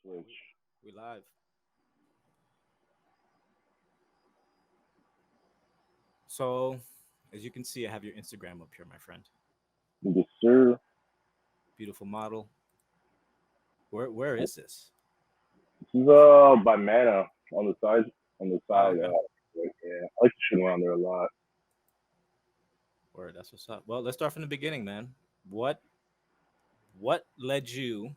We, Switch. we live. So, as you can see, I have your Instagram up here, my friend. Yes, sir. Beautiful model. Where is this? This is by Mana on the side. On the Oh, side. okay. Yeah, I like to shoot around there a lot. Word, that's what's up. Well, let's start from the beginning, man. What what led you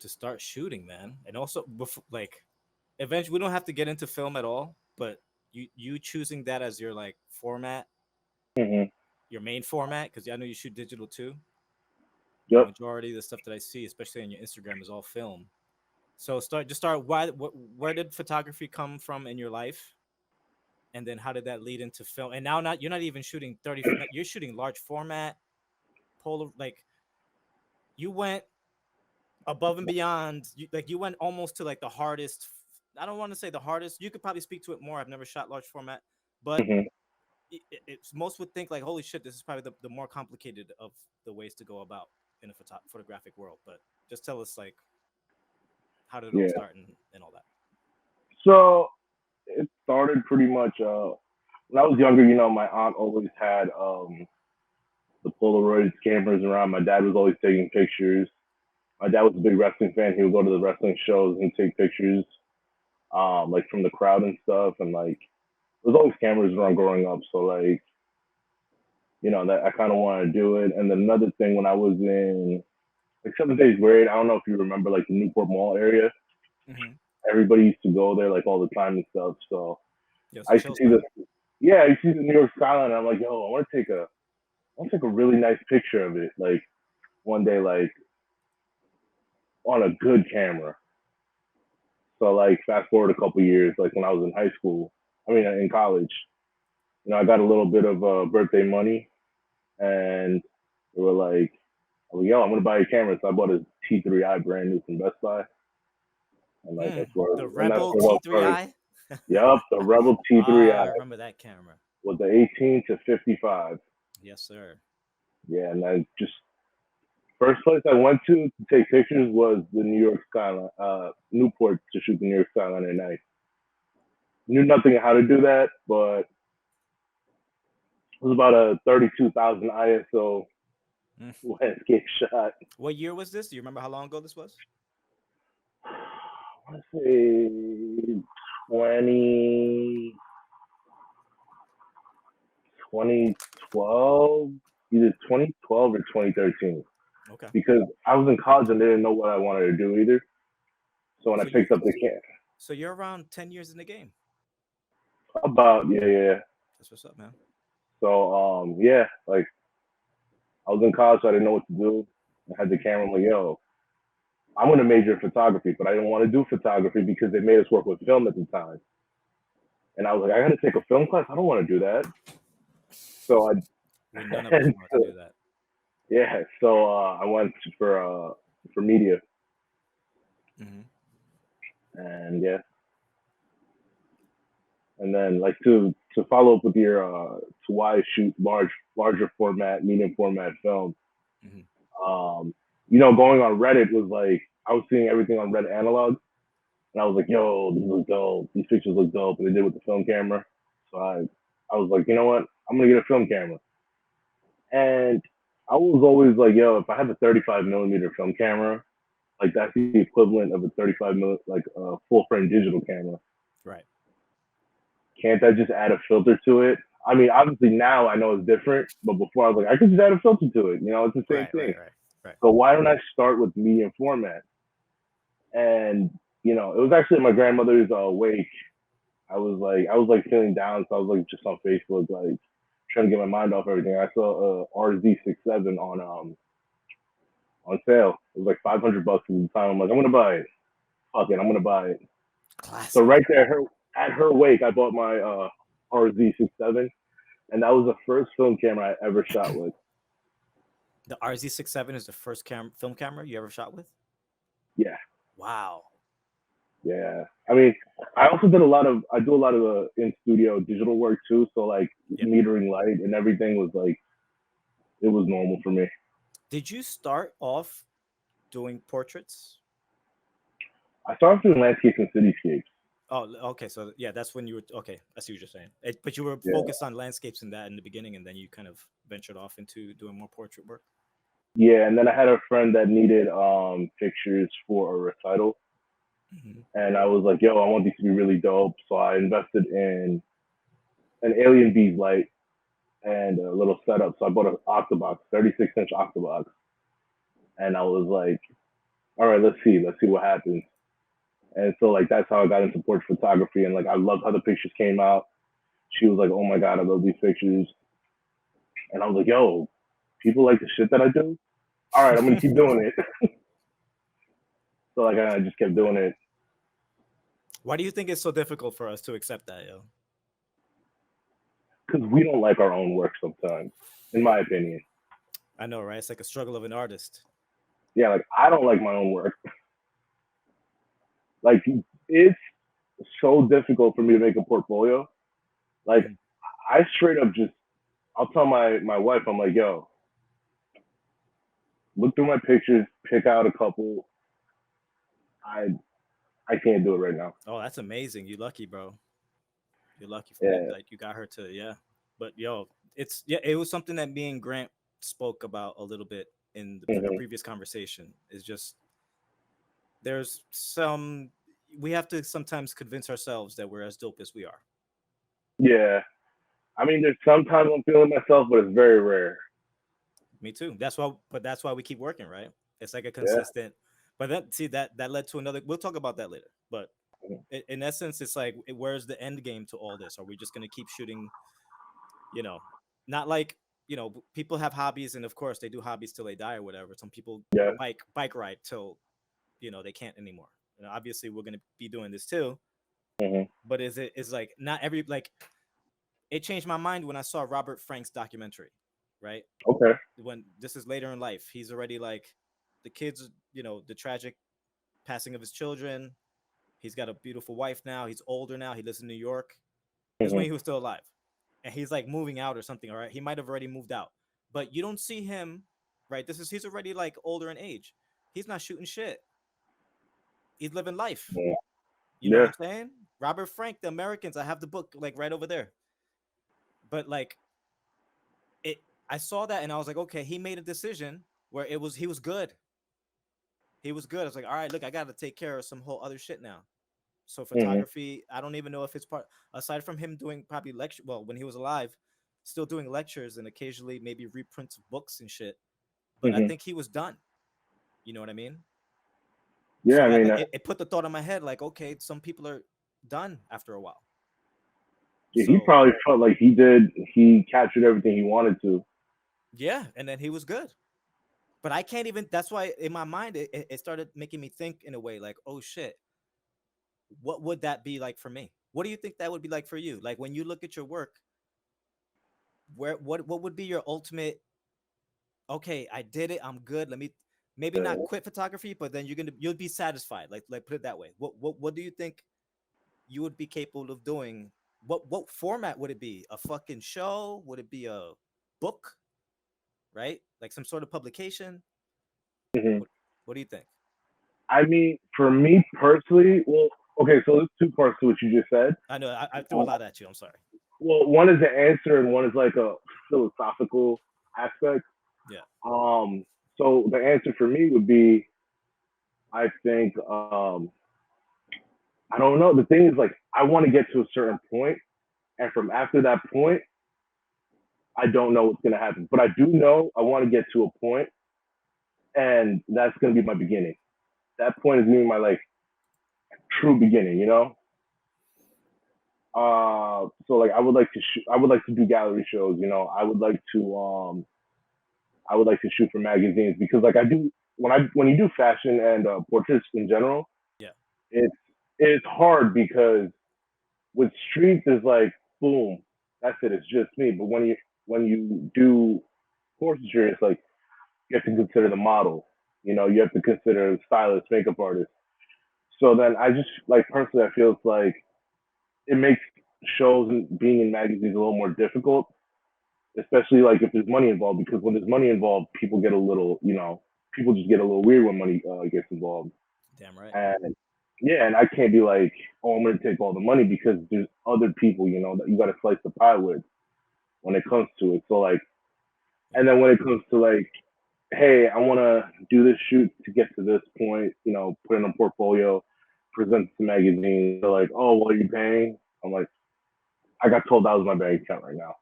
to start shooting, man? And also, before, like, eventually, we don't have to get into film at all, but you choosing that as your like format, Hmm. your main format, because I know you shoot digital too. But Yep. majority of the stuff that I see, especially on your Instagram, is all film. So start. Why? Where did photography come from in your life? And then how did that lead into film? And now not you're not even shooting 30. You're shooting large format, polar. Like you went above and beyond. You went almost to like the hardest. I don't want to say the hardest. You could probably speak to it more. I've never shot large format, but Hmm. it's most would think like, holy shit, this is probably the more complicated of the ways to go about in a photographic world. But just tell us like how did it all Yeah. start and all that. So it started pretty much when I was younger. My aunt always had the Polaroid cameras around. My dad was always taking pictures. My dad was a big wrestling fan. He would go to the wrestling shows and take pictures, like from the crowd and stuff. And like, there's always cameras around growing up. So like, that I kind of wanted to do it. And then another thing, when I was in like seventh, eighth grade, I don't know if you remember like the Newport Mall area. Mm-hmm. Everybody used to go there like all the time and stuff. So Yeah, it's I a used to chill see spot. this. Yeah, I used to see the New York skyline. And I'm like, yo, I want to take a really nice picture of it. Like one day, like on a good camera. So like fast forward a couple years, like when I was in high school, I mean in college, I got a little bit of birthday money, and they were like, I was like, yo, I'm gonna buy a camera. So I bought a T3i brand new from Best Buy, and like The that's Rebel where it started. T3i. Yup, the Rebel Ah, T3i I remember that camera. with the 18 to 55. Yes, sir. Yeah, and I just first place I went to take pictures was the New York skyline, Newport, to shoot the New York skyline at night. Knew nothing how to do that, but it was about a 32,000 ISO Mm. landscape shot. What year was this? Do you remember how long ago this was? I want to say 20, 2012, either 2012 or 2013. Okay. Because I was in college and didn't know what I wanted to do either. So when I So you picked up the camera, so you're around 10 years in the game. about yeah, yeah, yeah. That's what's up, man. So yeah, like I was in college, so I didn't know what to do. I had the camera. I'm like, yo, I'm gonna major in photography, but I didn't want to do photography because they made us work with film at the time. And I was like, I gotta take a film class. I don't want to do that. So I, We none of us and wanted to do that. yeah, so I went for media, Hmm. and yeah, and then like to follow up with your to why I shoot larger format, medium format film. Hmm. Um, going on Reddit was like I was seeing everything on Reddit analog, and I was like, yo, this looks dope. These pictures look dope, and they did with the film camera. So I was like, you know what? I'm gonna get a film camera. And I was always like, yo, if I have a 35 millimeter film camera, like that's the equivalent of a 35 like a full frame digital camera. Right. Can't I just add a filter to it? I mean, obviously now I know it's different, but before I was like, I could just add a filter to it. It's the same Right. thing. Right. Right. Right. So why don't I start with medium format? And it was actually my grandmother's wake. I was like feeling down, so I was like just on Facebook, like trying to get my mind off everything. I saw RZ67 on sale. It was like $500 at the time. I'm like, I'm gonna buy it. Fuck it, I'm gonna buy it. So Classic. right there, at her wake, I bought my RZ67, and that was the first film camera I ever shot with. The RZ67 is the first film camera you ever shot with. Yeah, Wow. yeah. I mean, I do a lot of in studio digital work too. So like Yep. metering light and everything was like it was normal for me. Did you start off doing portraits? I started doing landscapes and cityscapes. Oh, okay. So yeah, that's when you were okay. I see what you're saying. But you were Yeah. focused on landscapes in that in the beginning, and then you kind of ventured off into doing more portrait work. Yeah, and then I had a friend that needed pictures for a recital, Hmm. and I was like, "Yo, I want these to be really dope." So I invested in an Alien Bees light and a little setup. So I bought an Octobox, 36-inch Octobox, and I was like, "All right, let's see what happens." And so like that's how I got into portrait photography, and like I loved how the pictures came out. She was like, "Oh my god, I love these pictures," and I was like, "Yo, people like the shit that I do. All right, I'm gonna keep doing it." So like I just kept doing it Why do you think it's so difficult for us to accept that, yo? because we don't like our own work sometimes, in my opinion. I know, right? It's like a struggle of an artist. Yeah, like I don't like my own work. Like it's so difficult for me to make a portfolio. Like Hmm. I straight up just I'll tell my wife, I'm like, yo, look through my pictures, pick out a couple. I I can't do it right now. Oh, that's amazing. You lucky, bro. You're lucky for that. Yeah. Like you got her to, yeah. But yo, it's yeah. It was something that me and Grant spoke about a little bit in the Hmm. previous conversation. Is just there's some we have to sometimes convince ourselves that we're as dope as we are. Yeah. I mean, there's sometimes I'm feeling myself, but it's very rare. Me too. That's why, but that's why we keep working, right? It's like a Yeah. consistent. But then see that led to another. We'll talk about that later. But in essence, it's like where's the end game to all this? Are we just gonna keep shooting? You know, not like people have hobbies, and of course they do hobbies till they die or whatever. Some people Yeah. bike ride till they can't anymore. Obviously, we're gonna be doing this too. Hmm. But is like not every like it changed my mind when I saw Robert Frank's documentary, right? Okay. When this is later in life, he's already like the kids, the tragic passing of his children. He's got a beautiful wife now. He's older now. He lives in New York. This is when Hmm. he was still alive. And he's like moving out or something, all right? He might have already moved out. But you don't see him, right? He's already like older in age. He's not shooting shit. He's living life. Yeah. You know what Yeah. I'm saying? Robert Frank, The Americans. I have the book like right over there. But like it I saw that and I was like, okay, he made a decision where he was good. He was good. I was like, all right, look, I got to take care of some whole other shit now. So Hmm. photography, I don't even know if it's part aside from him doing probably lecture. Well, when he was alive, still doing lectures and occasionally maybe reprints of books and shit. But I Hmm. think he was done. You know what I mean? Yeah. So I that mean, it put the thought in my head like, okay, some people are done after a while. yeah, he So probably felt like he captured everything he wanted to. yeah, and then he was good. But I can't even. That's why in my mind it started making me think in a way like, oh shit, what would that be like for me? What do you think that would be like for you? Like when you look at your work, what would be your ultimate? Okay, I did it. I'm good. Let me maybe not Uh, quit photography, but then you'll be satisfied. Like put it that way. What do you think you would be capable of doing? What format would it be? A fucking show? Would it be a book? Right? Like some sort of publication? mhm. What What do you think? I mean, for me personally, well, okay, so there's two parts to what you just said. I know I threw a Uh, lot at you. I'm sorry. well, one is the answer, and one is like a philosophical aspect. Yeah. Um, so the answer for me would be, I think, I don't know. The thing is, like, I want to get to a certain point, and from after that point, I don't know what's gonna happen. But I do know I want to get to a point, and that's gonna be my beginning. That point is gonna be my like true beginning, you know. So like I would like to do gallery shows, you know. I would like to shoot for magazines because like I do when you do fashion and portraits in general, Yeah. it's it's hard because with street there's like boom, that's it, it's just me. But when you do portraiture, it's like you have to consider the model, you know, you have to consider stylist, makeup artist. So then I just like personally I feel it's like it makes shows and being in magazines a little more difficult, especially like if there's money involved. Because when there's money involved, people get a little, you know, people just get a little weird when money gets involved. Damn right. And yeah, and I can't be like, oh, I'm gonna take all the money because there's other people, that you got to slice the pie with when it comes to it. So like, Yeah. and then when it comes to like, hey, I want to do this shoot to get to this point, put in a portfolio, present to magazines. They're like, oh, what are you paying? I'm like, I got $12 in my bank account right now.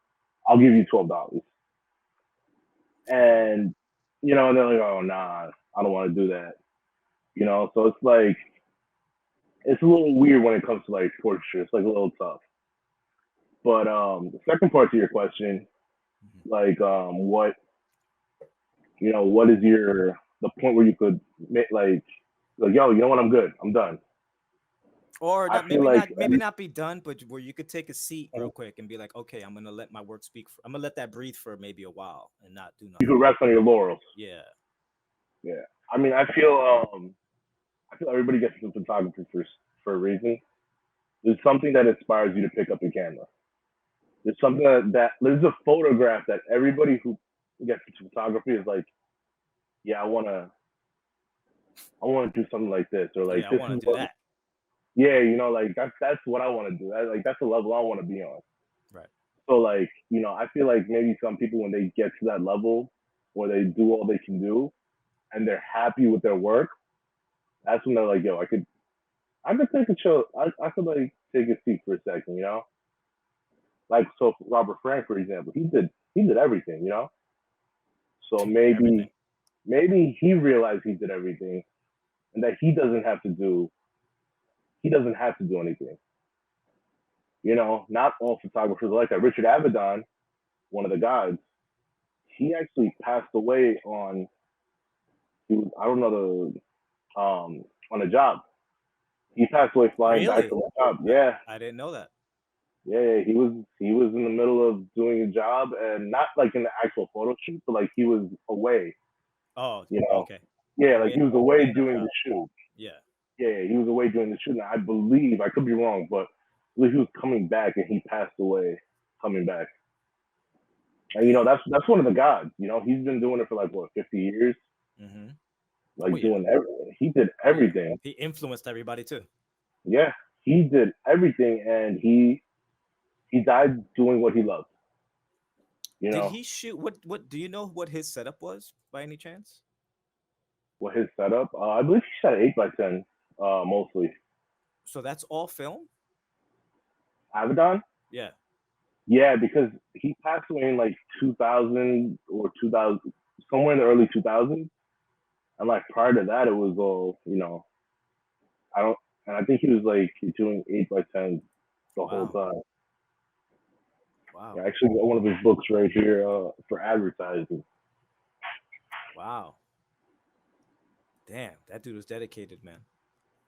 I'll give you $12. Yeah. And and they're like, oh, nah, I don't want to do that. So it's like it's a little weird when it comes to like portraiture. It's like a little tough. But the second part to your question, Mhm. like what is the point where you could make like yo, you know what, I'm good, I'm done. Or I not, feel like maybe not be done, but where you could take a seat real quick and be like, okay, I'm gonna let my work speak. I'm gonna let that breathe for maybe a while and not do you nothing. could rest on your laurels. Yeah. Yeah. I mean, I feel everybody gets into photography for a reason. There's something that inspires you to pick up a camera. There's something that there's a photograph that everybody who gets into photography is like, yeah, I want to do something like this, or like Yeah, I this want is to do what, that. yeah, like that's what I want to do. Like that's the level I want to be on. Right. So like, I feel like maybe some people when they get to that level where they do all they can do and they're happy with their work, that's when they're like, yo, I could take a chill. I could like take a seat for a second. Like so Robert Frank, for example, he did everything. So He did everything. maybe he realized he did everything and that he doesn't have to do anything. Not all photographers are like that. Richard Avedon, one of the guys, he actually passed away I don't know on a job. He passed away flying back Really? from a job. Yeah, I didn't know that. yeah. He was in the middle of doing a job and not like in the actual photo shoot, but like he was away. Oh, You know, okay. yeah, like Away he was away away on a doing job. the shoot. Yeah. Yeah, he was away doing the shoot. And I believe I could be wrong, but I believe he was coming back and he passed away coming back. And Damn. that's one of the gods. He's been doing it for like what 50 years, Mm-hmm. Oh like yeah. doing everything. He did Oh yeah. everything. He influenced everybody too. Yeah, he did everything, and he died doing what he loved. You Did know he shoot? What do you know what his setup was by any chance? what his setup. I believe he shot 8x10, mostly. So that's all film? Avedon. Yeah. Yeah, because he passed away in like 2000 or 2000, somewhere in the early 2000s, and like prior to that, it was all I don't, and I think he was like doing 8x10 the whole Wow. time. Wow. I actually got one of his books right here for advertising. Wow. Damn, that dude was dedicated, man.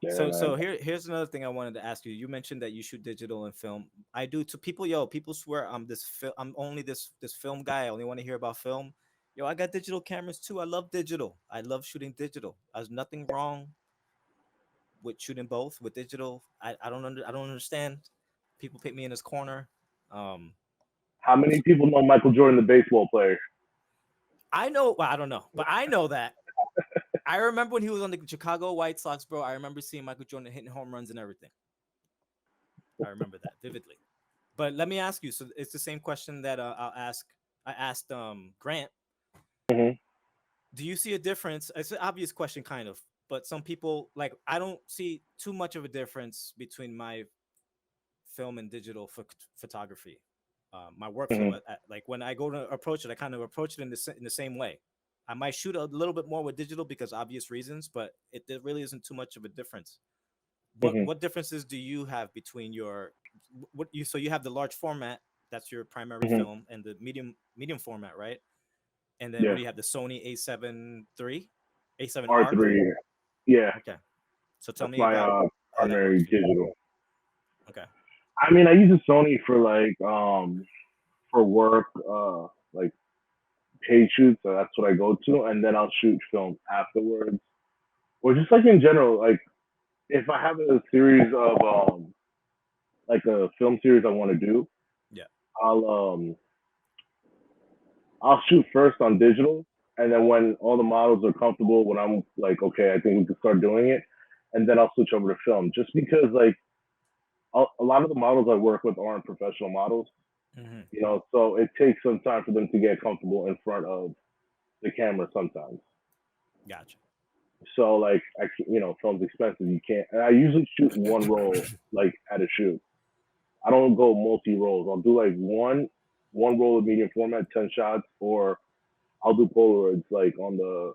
Yeah, So man. here's another thing I wanted to ask you. You mentioned that you shoot digital and film. I do to people, yo, people swear I'm only this film guy. I only want to hear about film. Yo, I got digital cameras too. I love digital. I love shooting digital. There's nothing wrong with shooting both with digital. I don't understand. People pick me in this corner. Um How many people know Michael Jordan, the baseball player? I know, well, I don't know, but I know that. I remember when he was on the Chicago White Sox, bro. I remember seeing Michael Jordan hitting home runs and everything. I remember that vividly. But let me ask you. So it's the same question that I asked Grant. Hmm. Do you see a difference? It's an obvious question, kind of, but some people like I don't see too much of a difference between my film and digital photography. My workflow, Hmm. like when I go to approach it, I kind of approach it in the same way. I might shoot a little bit more with digital because obvious reasons, but there really isn't too much of a difference. Hmm. What differences do you have between your what you so you have the large format, that's your primary Hmm. film, and the medium format, right? And then what Yeah, do you have, the Sony A7 III, A7R III? R3. Yeah, Okay, so tell that's me my about how that works primary for you. digital. Okay. I mean, I use a Sony for like for work, like paid shoots. So that's what I go to, and then I'll shoot film afterwards, or just like in general. Like if I have a series of like a film series I want to do, Yeah. I'll um I'll shoot first on digital, and then when all the models are comfortable, when I'm like, okay, I think we can start doing it, and then I'll switch over to film. Just because like a lot of the models I work with aren't professional models, Hmm. you know, so it takes some time for them to get comfortable in front of the camera sometimes. Gotcha. So like you know, film's expensive. You can't. And I usually shoot one roll like at a shoot. I don't go multi rolls. I'll do like one roll of medium format, 10 shots, or I'll do Polaroids like on the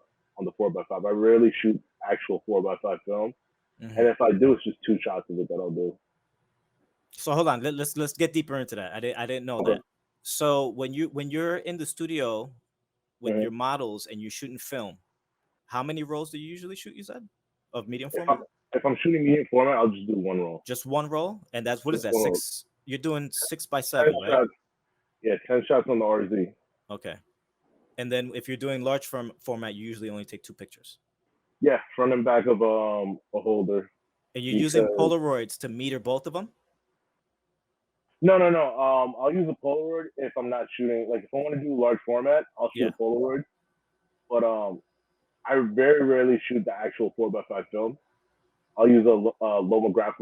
4x5. I rarely shoot actual 4x5 film, Hmm. and if I do, it's just 2 shots of it that I'll do. So hold on. Let's get deeper into that. I didn't know Okay. that. So when you're in the studio with Mhm. your models and you're shooting film, how many rolls do you usually shoot? You said of medium If I'm format? if I'm shooting medium format, I'll just do one roll. Just one roll, and that's what is Just that? one roll. Six. You're doing six by Ten seven, right? shots. Yeah, 10 shots on the RZ. Okay. And then if you're doing large format, you usually only take two pictures. Yeah, front and back of a holder. And you're using Because Polaroids to meter both of them. no. I'll use a Polaroid if I'm not shooting. Like if I want to do large format, I'll shoot Yeah. a Polaroid. But I very rarely shoot the actual 4x5 film. I'll use a Loma Graphic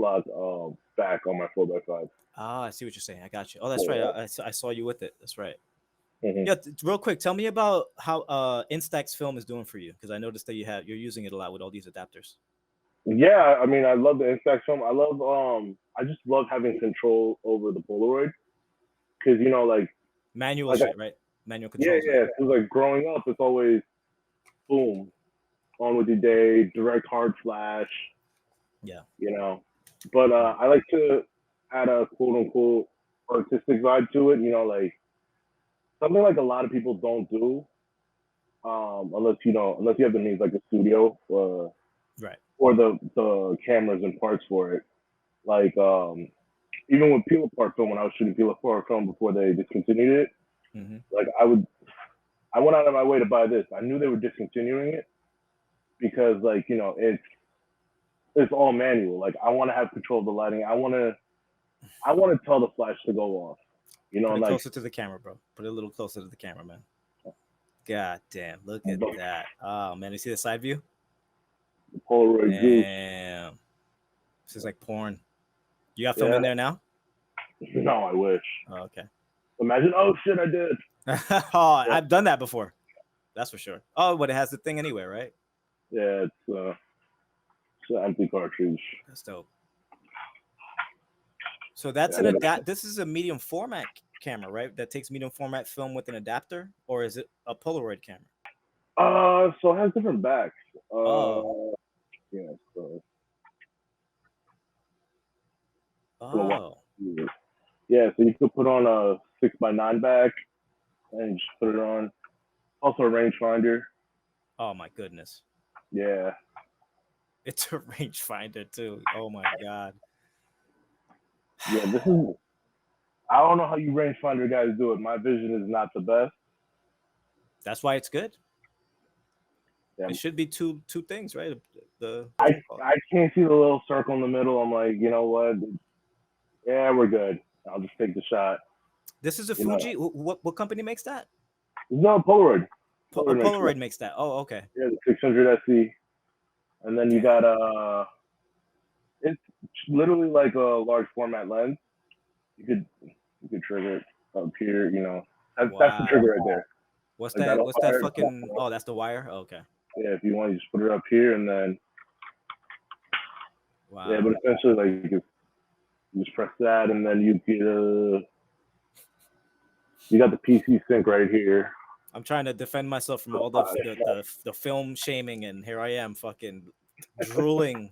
back on my 4x5. Ah, I see what you're saying. I got you. Oh, that's right. Yeah. I saw you with it. That's right. Hmm. Yeah. Real quick, tell me about how Instax Film is doing for you, because I noticed that you're using it a lot with all these adapters. Yeah, I mean, I love the Instax film. I just love having control over the Polaroid because you know, Manual like I, shit, right? Manual yeah, controls, right? yeah. Because like growing up, it's always boom, on with your day, direct hard flash, Yeah. you know. But Mhm. I like to add a quote unquote artistic vibe to it. You know, like something like a lot of people don't do, unless you have the means like a studio Right. or the cameras and parts for it. Like even with Peel Apart film, when I was shooting Peel Apart film before they discontinued it, Hmm. like I went out of my way to buy this. I knew they were discontinuing it because like you know it's all manual. Like I want to have control of the lighting. I want to tell the flash to go off. You know, Put it like closer to the camera, bro. Put it a little closer to the camera, man. God damn, look at the that. Oh man, you see the side view? Polaroid Goose. Damn. This is like porn. You got film Yeah, in there now? no, I wish. Oh, okay. Imagine, oh shit, I did. Oh, Yeah, I've done that before. That's for sure. Oh, but it has the thing anyway, right? yeah, it's an empty cartridge. That's dope. So that's Yeah, an adapt. This is a medium format camera, right? That takes medium format film with an adapter, or is it a Polaroid camera? so it has different backs. Oh, Yeah, so oh, yeah, so you could put on a 6x9 back and just put it on. Also a rangefinder. oh my goodness! Yeah, It's a rangefinder too. Oh my god. yeah. This is. I don't know how you rangefinder guys do it. My vision is not the best. That's why it's good. Yeah, It should be two things, right? The I whatchamacallit? I can't see the little circle in the middle. I'm like, you know what? Yeah, we're good. I'll just take the shot. This is a You know, Fuji. What company makes that? no Polaroid. Oh, Polaroid makes Polaroid makes that. Oh, okay. yeah the 600 SE, and then you Damn. got it's literally like a large format lens. You could trigger it up here. You know, that's the Wow. trigger right there. What's Like that that? up What's that fire. fucking? Oh, that's the wire. Oh, okay. Yeah, if you want, you just put it up here, and then yeah. Wow. But essentially, like you just press that, and then you got the PC sync right here. I'm trying to defend myself from all the film shaming, and here I am, fucking drooling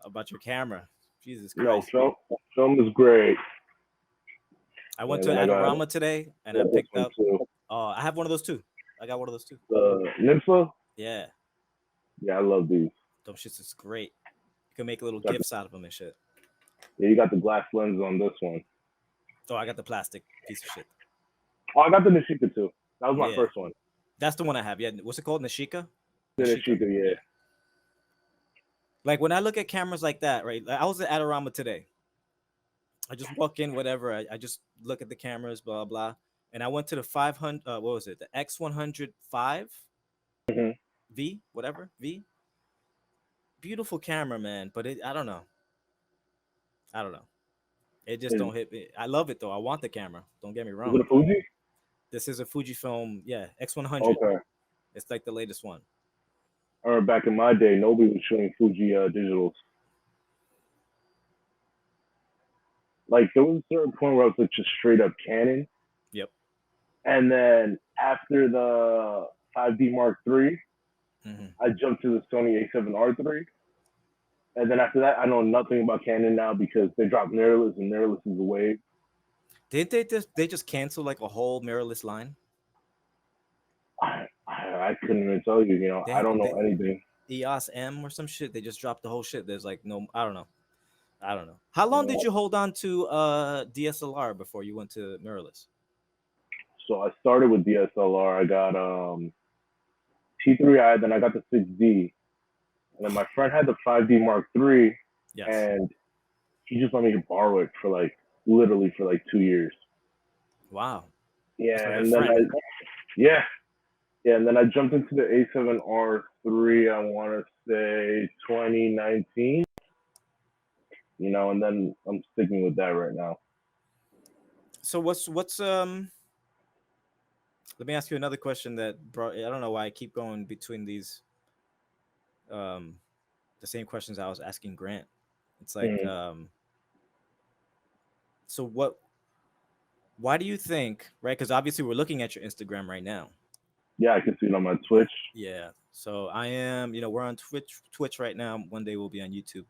about your camera. Jesus No, Christ. film is great. I went And to then Adorama today, and I I got this picked one up. too. Oh, I have one of those too. I got one of those too. The Nympha. Yeah, Yeah, I love these. those shits is great. You can make little Got the, gifts out of them and shit. yeah, you got the glass lens on this one. Oh, I got the plastic piece of shit. Oh, I got the Nishika too. That was my Yeah, first one. that's the one I have. Yeah, what's it called? Nishika. The Nishika. Nishika, yeah. Yeah. Like when I look at cameras like that, right? Like I was at Adorama today. I just walk in, whatever. I just look at the cameras, blah blah. And I went to the 500. What was it? The X105 Mm-hmm. V, whatever V. beautiful camera, man. But I don't know. I don't know. It just Is, don't hit me. I love it though. I want the camera. Don't get me is it wrong. a Fuji? This is a Fujifilm, yeah, X100. Okay. It's like the latest one. Or back in my day, nobody was shooting Fuji digitals. Like there was a certain point where I was like just straight up Canon, Yep. and then after the 5D Mark III, Hmm. I jumped to the Sony A7R III, and then after that, I know nothing about Canon now because they dropped mirrorless, and mirrorless is a wave. Didn't they just cancel like a whole mirrorless line? I couldn't even tell you. You know, I don't know They anything. EOS M or some shit. They just dropped the whole shit. There's like no, I don't know. I don't know. How long did You you hold on to DSLR before you went to mirrorless? So I started with DSLR. I got T3i, then I got the 6D, and then my friend had the 5D Mark III, Yes. and he just let me borrow it for like literally for like 2 years. Wow. That's my Yeah, good and then friend. yeah, yeah, and then I jumped into the A7R III. I want to say 2019. You know, and then I'm sticking with that right now. So what's. Let me ask you another question that brought. I don't know why I keep going between these um the same questions I was asking Grant. It's like Mm-hmm. so what why do you think, right? Because obviously we're looking at your Instagram right now. Yeah, I can see it on my Twitch. Yeah. So I am, we're on Twitch right now. One day we'll be on YouTube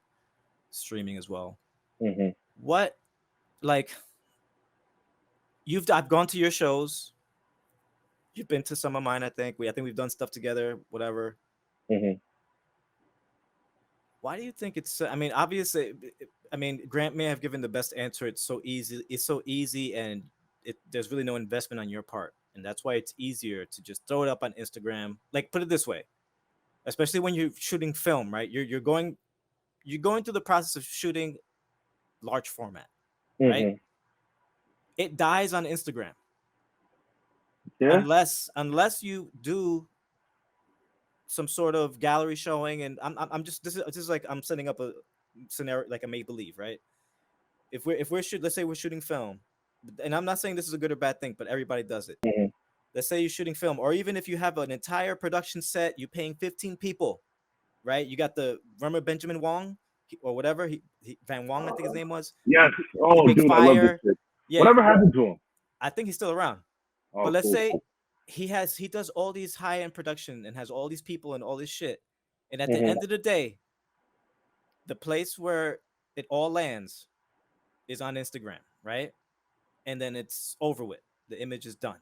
streaming as well. Mm-hmm. What like I've gone to your shows. You've been to some of mine, I think we've done stuff together, whatever. Mm-hmm. Why do you think it's I mean, obviously I mean, Grant may have given the best answer. It's so easy and there's really no investment on your part. And that's why it's easier to just throw it up on Instagram. Like put it this way, especially when you're shooting film, right? You're going through the process of shooting large format, right? Mm-hmm. It dies on Instagram Yeah. unless you do some sort of gallery showing. And I'm just this is like I'm setting up a scenario like a make believe, right? If we're let's say we're shooting film, and I'm not saying this is a good or bad thing, but everybody does it. Mm-hmm. Let's say you're shooting film, or even if you have an entire production set, you're paying 15 people, right? You got the remember Benjamin Wong or whatever Van Wong, I think his name was. Yes. He Oh, makes dude, I love this fire. shit. Yeah, Whatever happened to him? I think he's still around. But Oh, let's cool. say Cool. he does all these high end production and has all these people and all this shit, and at the Mm-hmm. end of the day, the place where it all lands is on Instagram, right? And then it's over with. The image is done,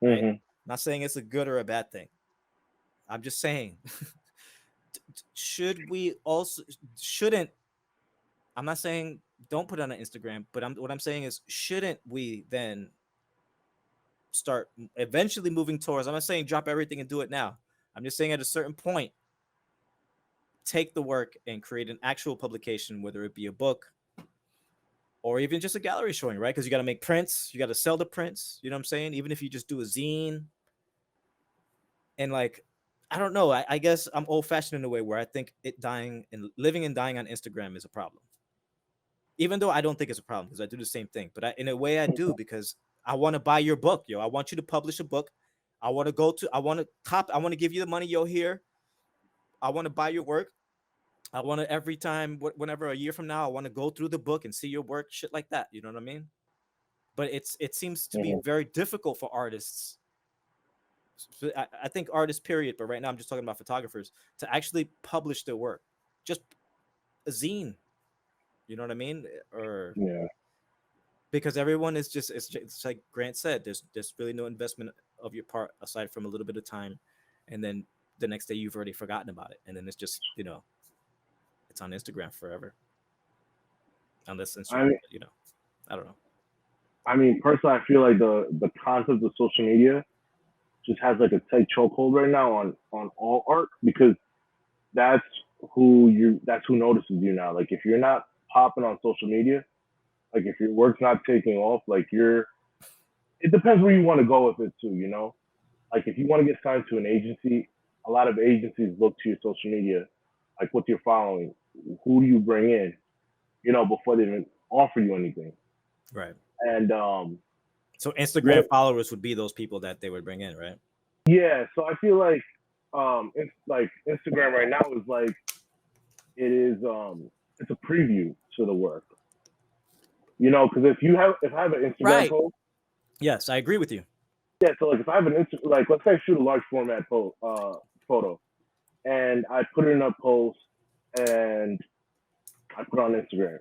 right? Mm-hmm. Not saying it's a good or a bad thing. I'm just saying, should we also shouldn't I'm not saying don't put it on Instagram, but what I'm saying is shouldn't we then start eventually moving towards? I'm not saying drop everything and do it now. I'm just saying at a certain point, take the work and create an actual publication, whether it be a book or even just a gallery showing, right? Because you got to make prints, you got to sell the prints. You know what I'm saying? Even if you just do a zine and like, I don't know. I guess I'm old fashioned in a way where I think it dying and living and dying on Instagram is a problem. Even though I don't think it's a problem because I do the same thing, but in a way I do because I want to buy your book, yo. I want you to publish a book. I want to I want to give you the money, yo, here. I want to buy your work. I want to every time, whenever a year from now, I want to go through the book and see your work, shit like that. You know what I mean? But it seems to be Mm-hmm. very difficult for artists. So I think artists, period. But right now, I'm just talking about photographers to actually publish their work. Just a zine. You know what I mean? Or Yeah. because everyone is it's like Grant said, there's really no investment of your part aside from a little bit of time, and then the next day you've already forgotten about it, and then it's just it's on Instagram forever, unless I mean, I don't know. personally, I feel like the concept of social media just has like a tight chokehold right now on all art because that's that's who notices you now. Like if you're not popping on social media, like if your work's not taking off, like it depends where you want to go with it too, you know? Like if you want to get signed to an agency, a lot of agencies look to your social media Like, what's your following? Who do you bring in? You know, before they even offer you anything. Right. And So Instagram followers would be those people that they would bring in, right? yeah, so I feel like it's like Instagram right now is like it's a preview to the work. You know, because if I have an Instagram Right. post, Yes, I agree with you. yeah. So like if I have an like let's say I shoot a large format photo, and I put it in a post and I put it on Instagram.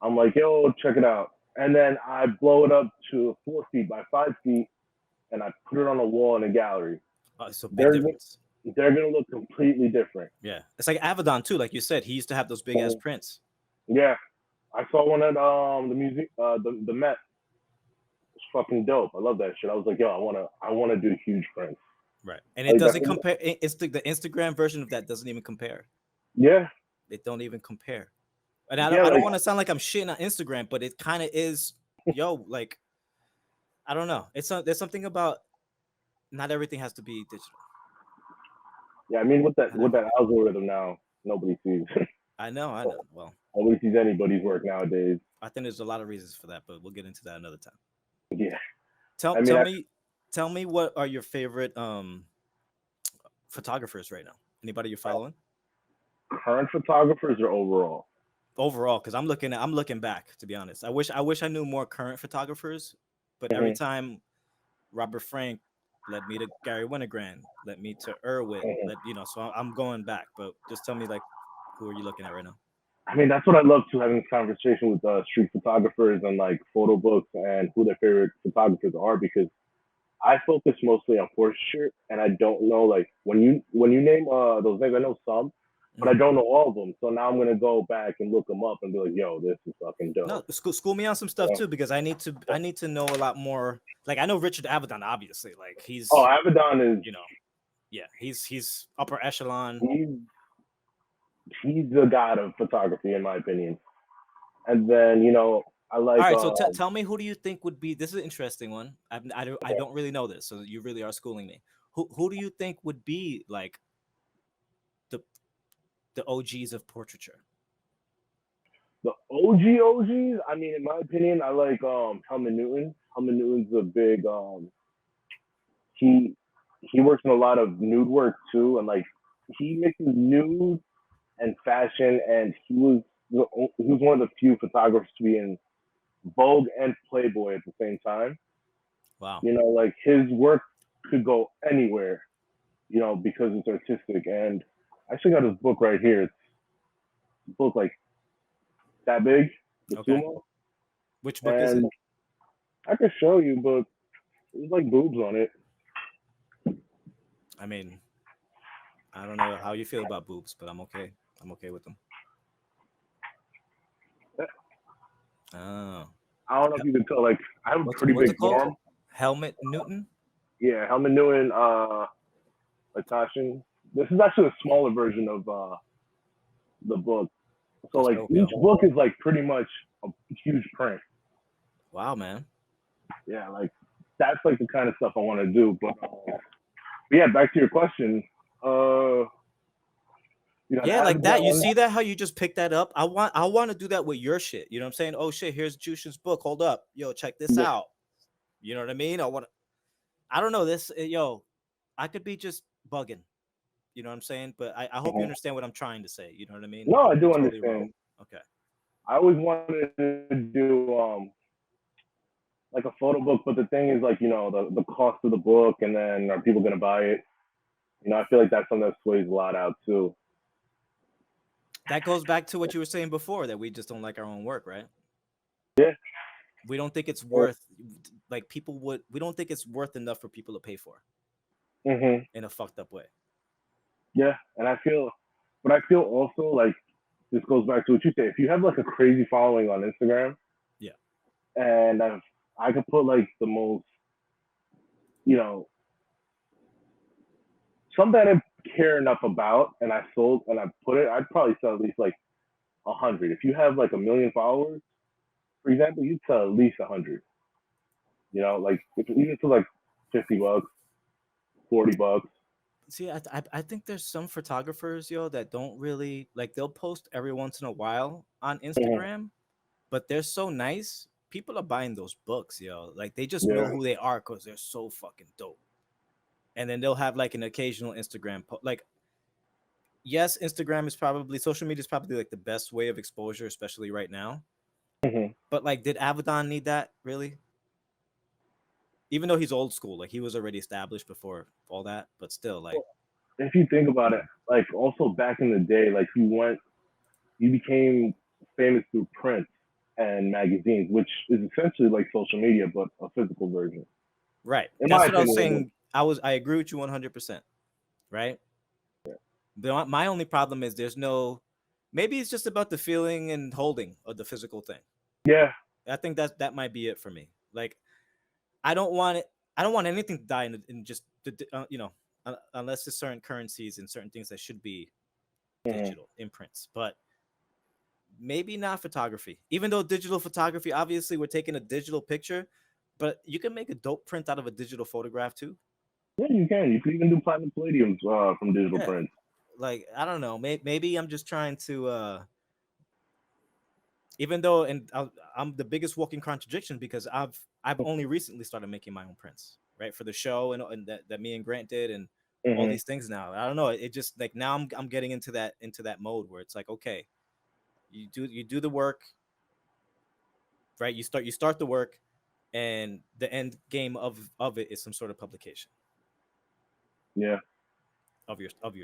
I'm like, yo, check it out. And then I blow it up to 4 feet by 5 feet and I put it on a wall in a gallery. It's a big They're difference. they're gonna look completely different. Yeah, it's like Avedon too. Like you said, he used to have those big ass prints. Yeah, I saw one at the music the Met. It's fucking dope. I love that shit. I was like, yo, I wanna do huge prints. Right, and it doesn't compare. It's the Instagram version of that doesn't even compare. Yeah, they don't even compare. And I don't want to sound like I'm shitting on Instagram, but it kind of is. Yo, like, I don't know. There's something about not everything has to be digital. Yeah, I mean, with that algorithm now, nobody sees. I know. Well, nobody sees anybody's work nowadays. I think there's a lot of reasons for that, but we'll get into that another time. Yeah. Tell me what are your favorite photographers right now? Anybody you're following? Current photographers or overall? Overall, because I'm looking back, to be honest. I wish I knew more current photographers, but every time Robert Frank led me to Gary Winogrand, led me to Irwin, so I'm going back. But just tell me, like, who are you looking at right now? I mean, that's what I love too, having this conversation with street photographers and like photo books and who their favorite photographers are, because I focus mostly on portraiture, and I don't know, like, when you name those names, I know some, but I don't know all of them. So now I'm gonna go back and look them up and be like, yo, this is fucking dope. No, school me on some stuff too, because I need to know a lot more. Like, I know Richard Avedon, obviously. Like, he's Avedon is, he's upper echelon. He's the god of photography, in my opinion. And then I like. All right, so tell me, who do you think would be? This is an interesting one. I don't really know this, so you really are schooling me. Who do you think would be like the OGs of portraiture? The OGs. I mean, in my opinion, I like Helmut Newton. Helmut Newton's a big. He works in a lot of nude work too, and like he mixes nude and fashion, and he was one of the few photographers to be in Vogue and Playboy at the same time. Wow. Like his work could go anywhere, because it's artistic. And I actually got his book right here. It's a book like that big, the Sumo. Which book is it? I could show you, but there's like boobs on it. I mean, I don't know how you feel about boobs, but I'm okay. I'm okay with them. Oh. I don't know if you can tell. Like, I have a pretty big arm. Helmut Newton? Yeah, Helmut Newton, Latashin. This is actually a smaller version of the book. So like each book is like pretty much a huge print. Wow, man. Yeah, like that's like the kind of stuff I want to do. But yeah, back to your question. Yeah, like that. You see that? How you just picked that up? I want to do that with your shit. You know what I'm saying? Oh shit, here's Jushin's book. Hold up, yo, check this out. You know what I mean? I don't know this. Yo, I could be just bugging. You know what I'm saying? But I hope you understand what I'm trying to say. You know what I mean? No, I do understand. Okay. I always wanted to do like a photo book, but the thing is, like, the cost of the book, and then are people gonna buy it? I feel like that's something that sways a lot out too. That goes back to what you were saying before, that we just don't like our own work, right? Yeah. We don't think it's worth, like, we don't think it's worth enough for people to pay for. In a fucked up way. Yeah, and I feel also like this goes back to what you say. If you have like a crazy following on Instagram, yeah, and I could put like the most, something that I care enough about, and I put it, I'd probably sell at least like 100. If you have like 1 million followers, for example, you'd sell at least 100. Like even to like $50, $40. See, I think there's some photographers, yo, that don't really like. They'll post every once in a while on Mhm. Instagram, but they're so nice. People are buying those books, yo. Like they just know Yeah. who they are because they're so fucking dope. And then they'll have like an occasional Instagram like yes, Instagram is probably social media is probably like the best way of exposure, especially right now. Mhm. But like, did Avedon need that really? Even though he's old school, like he was already established before all that, but still, like, If you think about it, like also back in the day, like you became famous through print and magazines, which is essentially like social media, but a physical version. right. In That's my what I was opinion, saying. I agree with you 100%. Right. My only problem is there's no. Maybe it's just about the feeling and holding of the physical thing. yeah, I think that might be it for me. Like I don't want it. I don't want anything to die in just unless there's certain currencies and certain things that should be mhm. digital imprints, but maybe not photography. Even though digital photography, obviously, we're taking a digital picture, but you can make a dope print out of a digital photograph too. Yeah, you can. You can even do platinum palladiums from digital Yeah, prints. like I don't know. Maybe I'm just trying to. Even though, and I'm the biggest walking contradiction because I've only recently started making my own prints, right, for the show and that me and Grant did and all Hmm. these things now. I don't know. It just like now I'm getting into that mode where it's like okay, you do the work, right? You start the work, and the end game of it is some sort of publication Yeah, of your stuff.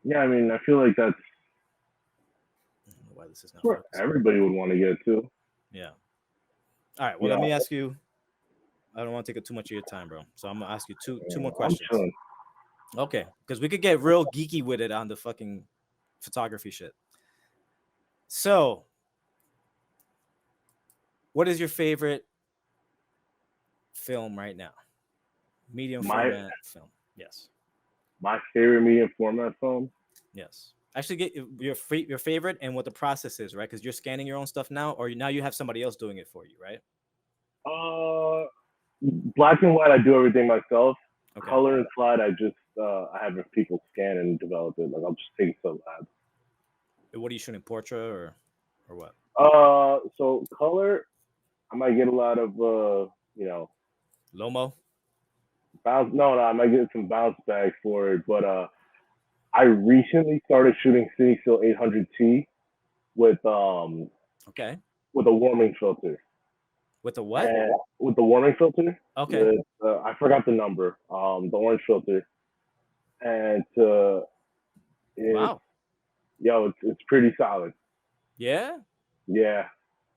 yeah. I mean, I feel like that's I don't know why this is not where focusing. everybody would want to get to. Yeah. All right. Well, You let know, me ask you. I don't want to take up too much of your time, bro. So I'm gonna ask you two more I'm questions. chilling. Okay, because we could get real geeky with it on the fucking photography shit. So, what is your favorite film right now? Medium My format film. Yes. my favorite medium format film. Yes. Actually, get your favorite and what the process is, right? Because you're scanning your own stuff now, or now you have somebody else doing it for you, right? Uh, Black and white, I do everything myself. Okay. Color and slide, I have people scan and develop it. Like I'll just take it to the lab. What are you shooting? Portrait or what? So color, I might get a lot of you know, Lomo. bounce. No, I might get some bounce back for it. But I recently started shooting CineStill 800T with um Okay. with a warming filter. With the what? And with the warming filter, Okay. with I forgot the number, the orange filter, and it's Wow. it's pretty solid. Yeah. Yeah,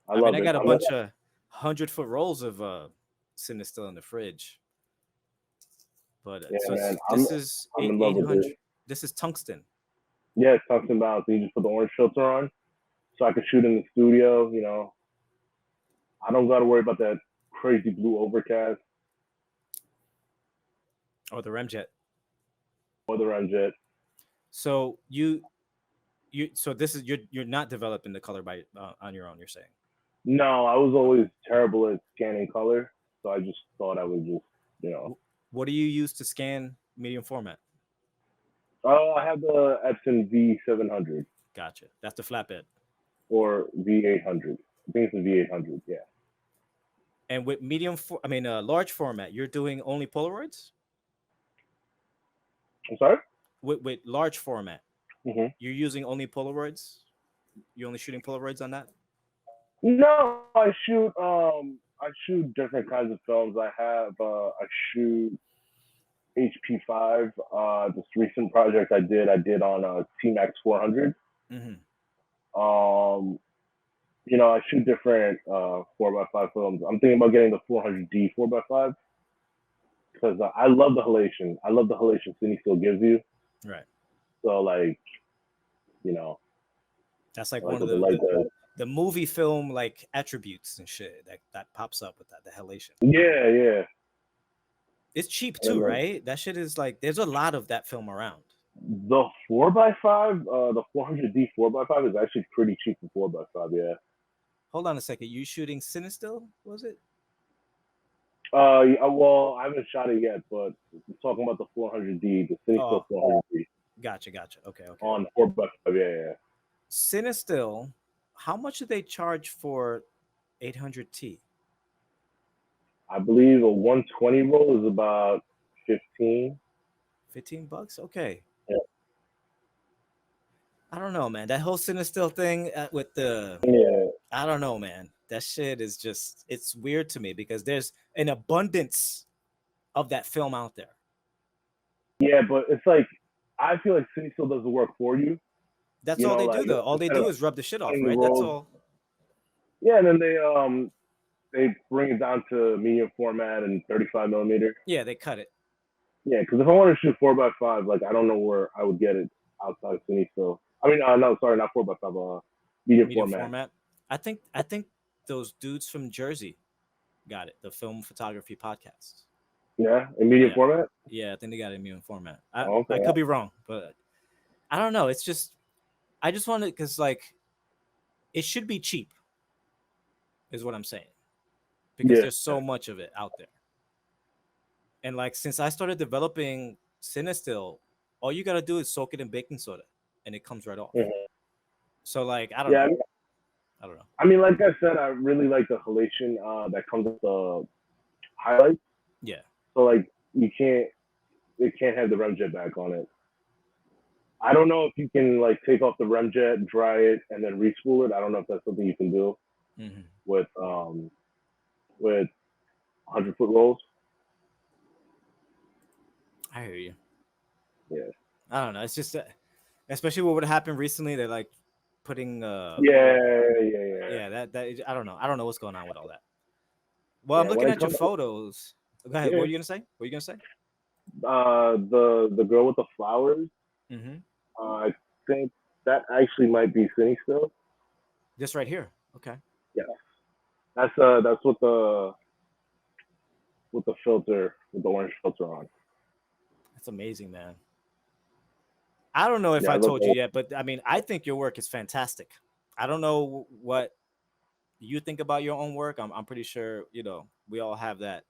I I mean, love I it. got a bunch of 100-foot rolls of Cinna still in the fridge. But Yeah, so man, this is I'm in love with 800. it. This is tungsten. Yeah, it's tungsten bounce. You just put the orange filter on, so I can shoot in the studio. I don't got to worry about that crazy blue overcast Or the Remjet. or the ramjet. So so this is you're not developing the color by on your own. You're saying No, I was okay. always terrible at scanning color, so I just thought I would just, you know. What do you use to scan medium format? Oh, I have the Epson V700 Gotcha. That's the flatbed. or V800. I think it's the V800. Yeah. And with large format, you're doing only Polaroids. I'm sorry. With large format, Hmm. you're using only Polaroids. You're only shooting Polaroids on that. No, I shoot different kinds of films. I shoot HP5. This recent project I did on T-Max 400. Hmm. I shoot different 4x5 films. I'm thinking about getting the 400D 4x5 because I love the halation. I love the halation Cine still gives you. Right. So like, you know, That's like like one of with the light that, the movie film like attributes and shit that pops up with that the halation. yeah, yeah. It's cheap And too, then right? That shit is like there's a lot of that film around. the 4x5, the 400D 4x5 is actually pretty cheap for 4x5. Yeah. Hold on a second. You shooting Cinestill? Was it? Well, I haven't shot it yet, but I'm talking about the 400D, the Oh, CineStill 400D gotcha. Okay. on 4x5. Yeah. Cinestill, how much do they charge for 800T? I believe a 120 roll is about 15. $15? Okay. Yeah. I don't know, man. That whole Cinestill thing with the, Yeah. I don't know, man. That shit is just, it's weird to me because there's an abundance of that film out there. Yeah, but it's like I feel like CineStill does the work for you. That's You all know, they do, like though. All they instead do of is rub the shit off, cutting the right? That's rolls. all. Yeah, and then they bring it down to medium format and 35 millimeter. Yeah, they cut it. Yeah, because if I want to shoot 4x5, like I don't know where I would get it outside of CineStill. I mean, no, sorry, not 4x5. Medium Medium format. format. I think those dudes from Jersey got it. The Film Photography Podcast. Yeah, in medium Yeah. format. Yeah, I think they got it in medium format. I Okay. could be wrong, but I don't know. It's just I just wanted because like it should be cheap, is what I'm saying, because Yeah. there's so much of it out there. And like since I started developing Cinestill, all you gotta do is soak it in baking soda, and it comes right off. Mhm. So like I don't Yeah, know. I don't know. I mean, like I said, I really like the halation that comes with the highlights. Yeah. So like it can't have the remjet back on it. I don't know if you can like take off the remjet, dry it, and then respool it. I don't know if that's something you can do Mm-hmm. with 100-foot rolls. I hear you. Yeah. I don't know. It's just especially what would happen recently. They're like putting Yeah. yeah, that I don't know. I don't know what's going on with all that. Well, I'm Yeah. When looking it at your comes, photos. Go ahead. What yeah, were you gonna say? What were you gonna say? the girl with the flowers. Mm-hmm. I think that actually might be Cine still. This right here. Okay. Yeah. That's with the filter with the orange filter on. That's amazing, man. I don't know if Yeah. I I look told you yet, but I mean, I think your work is fantastic. I don't know what you think about your own work. I'm pretty sure, we all have that.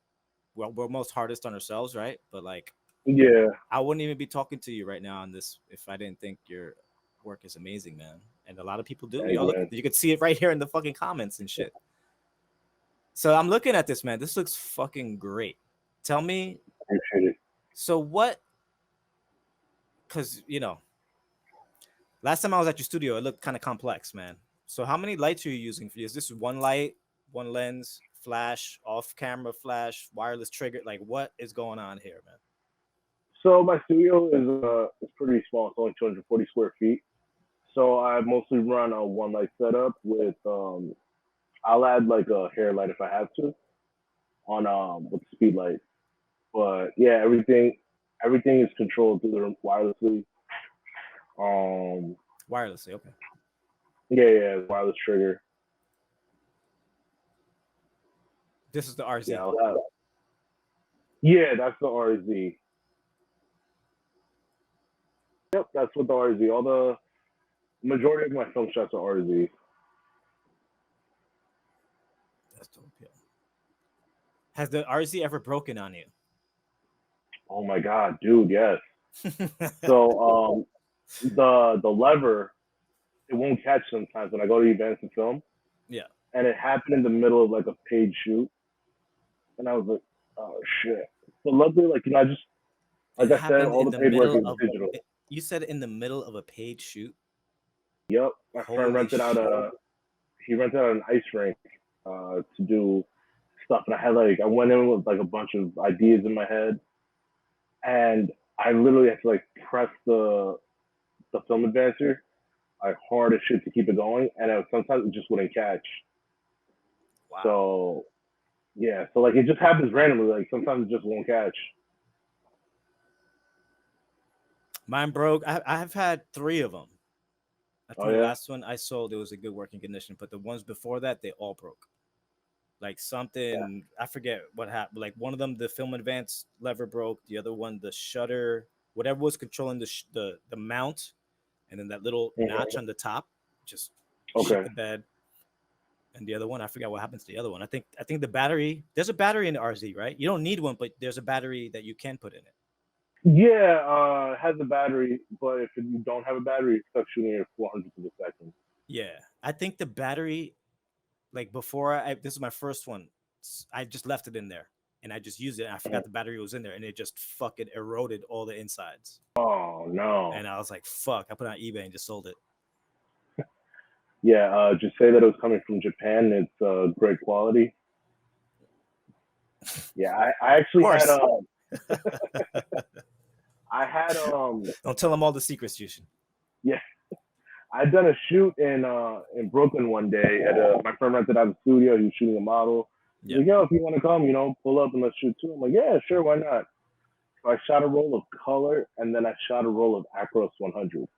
We're most hardest on ourselves, right? But like, Yeah. I wouldn't even be talking to you right now on this if I didn't think your work is amazing, man. And a lot of people do. Hey, Look, man. you could see it right here in the fucking comments and shit. So I'm looking at this, man. This looks fucking great. Tell me, Appreciate it. so what? Because last time I was at your studio, it looked kind of complex, man. So how many lights are you using for you? Is this one light, one lens, flash, off camera flash, wireless trigger? Like what is going on here, man? So my studio is pretty small. It's only 240 square feet. So I mostly run a one light setup with I'll add like a hair light if I have to on with the speed light. But yeah, everything is controlled through the wirelessly. Um Wirelessly, okay. yeah, wireless trigger. This is the RZ. Yeah, I'll have, yeah, that's the RZ. Yep, that's what the RZ. All the majority of my film shots are RZ. That's dope. Yeah. Has the RZ ever broken on you? Oh my god, dude, yes. So the lever it won't catch sometimes when I go to events and film. Yeah. And it happened in the middle of like a paid shoot, and I was like, oh shit. But luckily, like I just It like I said, happened all in the the paid work middle is of. digital. You said in the middle of a paid shoot. Yep, my friend Holy rented out shit! he rented out an ice rink to do stuff, and I went in with like a bunch of ideas in my head, and I literally had to like press the film advancer like hard as shit to keep it going, and sometimes it just wouldn't catch. Wow. So yeah, so like it just happens randomly. Like sometimes it just won't catch. Mine broke. I've had 3 of them. I Oh think the yeah. last one I sold it was a good working condition, but the ones before that they all broke. Like Yeah. something I forget what happened. Like one of them the film advance lever broke. The other one the shutter, whatever was controlling the mount, and then that little Mhm. notch on the top just shit Okay. the bed. And the other one, I forgot what happens to the other one. I think the battery. There's a battery in the RZ, right? You don't need one, but there's a battery that you can put in it. Yeah, it has a battery, but if you don't have a battery, it's stuck shooting at 400 to the second. Yeah, I think the battery, like before this is my first one, I just left it in there and I just used it. And I forgot the battery was in there, and it just fucking eroded all the insides. Oh no. And I was like, "Fuck!" I put it on eBay and just sold it. Yeah, just say that it was coming from Japan. It's great quality. Yeah, I actually had I had Don't tell them all the secrets, Jushin. yeah, I'd done a shoot in Brooklyn one day at my friend rented out a studio. He was shooting a model. He's like, yo, if you want to come, pull up and let's shoot too. I'm like, yeah, sure, why not? So I shot a roll of color and then I shot a roll of Acros 100.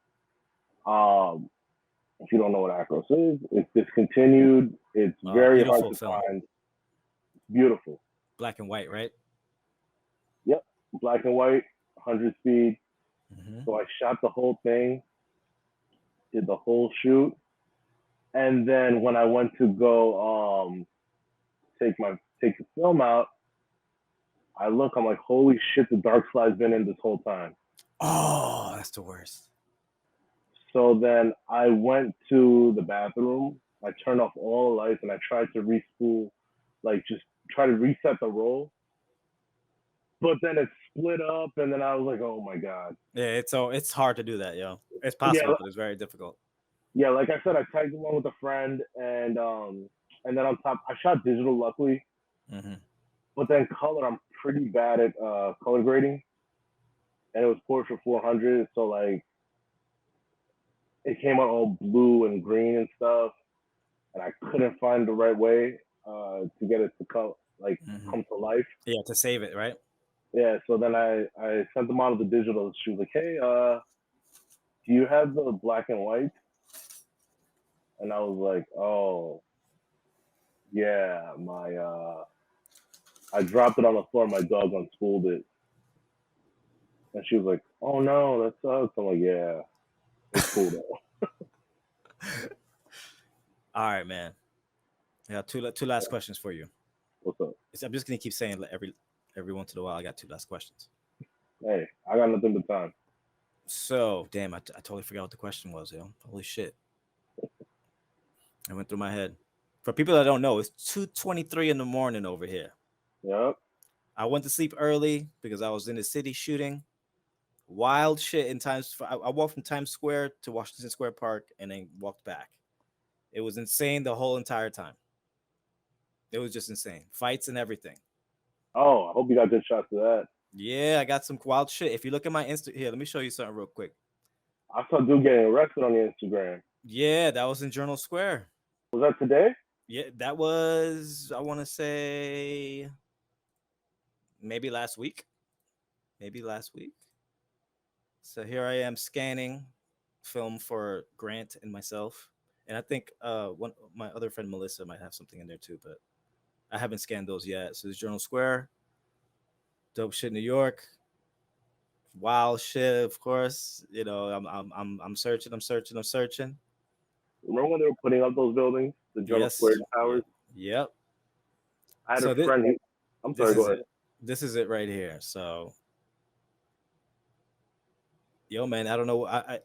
If you don't know what Acros is, it's discontinued. It's very hard to find. It's beautiful. Black and white, right? Yep, black and white, 100 speed. Mm-hmm. So I shot the whole thing, did the whole shoot, and then when I went to go take the film out, I'm like, holy shit, the dark slide's been in this whole time. Oh, that's the worst. So then I went to the bathroom, I turned off all the lights, and I tried to respool, like just try to reset the roll. But then it split up, and then I was like, oh my god. Yeah, it's hard to do that, yo. It's possible, but it's very difficult. Yeah, like I said, I tagged along with a friend, and then on top, I shot digital, luckily. Mm-hmm. But then color, I'm pretty bad at color grading, and it was Portra 400, so like it came out all blue and green and stuff, and I couldn't find the right way to get it to come to life. Yeah, to save it, right? Yeah, so then I sent the model the digital. She was like, hey, do you have the black and white? And I was like, oh, yeah, I dropped it on the floor. My dog unspooled it. And she was like, oh no, that sucks. I'm like, yeah, it's cool though. All right, man. I got two last questions for you. What's up? I'm just going to keep saying every once in a while, I got two last questions. Hey, I got nothing but time. So, damn, I totally forgot what the question was, yo. Holy shit. I went through my head. For people that don't know, it's 2:23 in the morning over here. Yep. I went to sleep early because I was in the city shooting. Wild shit in Times. I walked from Times Square to Washington Square Park and then walked back. It was insane the whole entire time. It was just insane. Fights and everything. Oh, I hope you got good shots of that. Yeah, I got some wild shit. If you look at my Insta, here, let me show you something real quick. I saw dude getting arrested on the Instagram. Yeah, that was in Journal Square. Was that today? Yeah, that was, I want to say, maybe last week. So here I am scanning film for Grant and myself. And I think my other friend Melissa might have something in there too, but I haven't scanned those yet. So there's Journal Square, dope shit New York, wild shit, of course. I'm searching. Remember when they were putting up those buildings, the Journal Square towers? Yep. I had a friend. I'm sorry, go ahead. This is it right here. So, yo, man, I don't know. I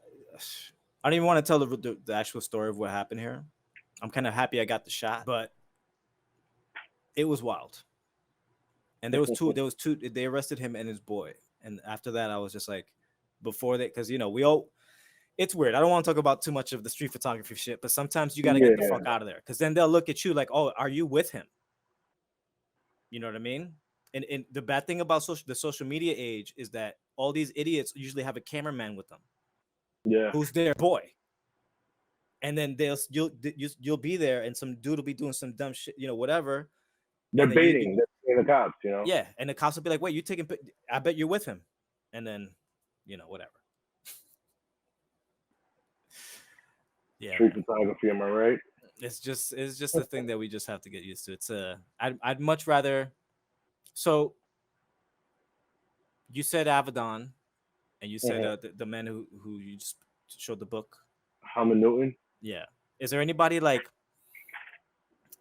don't even want to tell the actual story of what happened here. I'm kind of happy I got the shot, but it was wild. And there was two. They arrested him and his boy. And after that, I was just like, before that, because it's weird. I don't want to talk about too much of the street photography shit, but sometimes you got to get the fuck out of there, because then they'll look at you like, oh, are you with him? You know what I mean? And the bad thing about the social media age is that all these idiots usually have a cameraman with them. Yeah. Who's their boy. And then you'll be there and some dude will be doing some dumb shit, whatever. They're baiting the cops, Yeah, and the cops will be like, wait, you taking? I bet you're with him. And then, whatever. Yeah. Street photography, am I right? It's just a thing that we just have to get used to. It's I'd much rather. So you said Avedon, and you said the man who you just showed the book, Helmut Newton. Yeah. Is there anybody like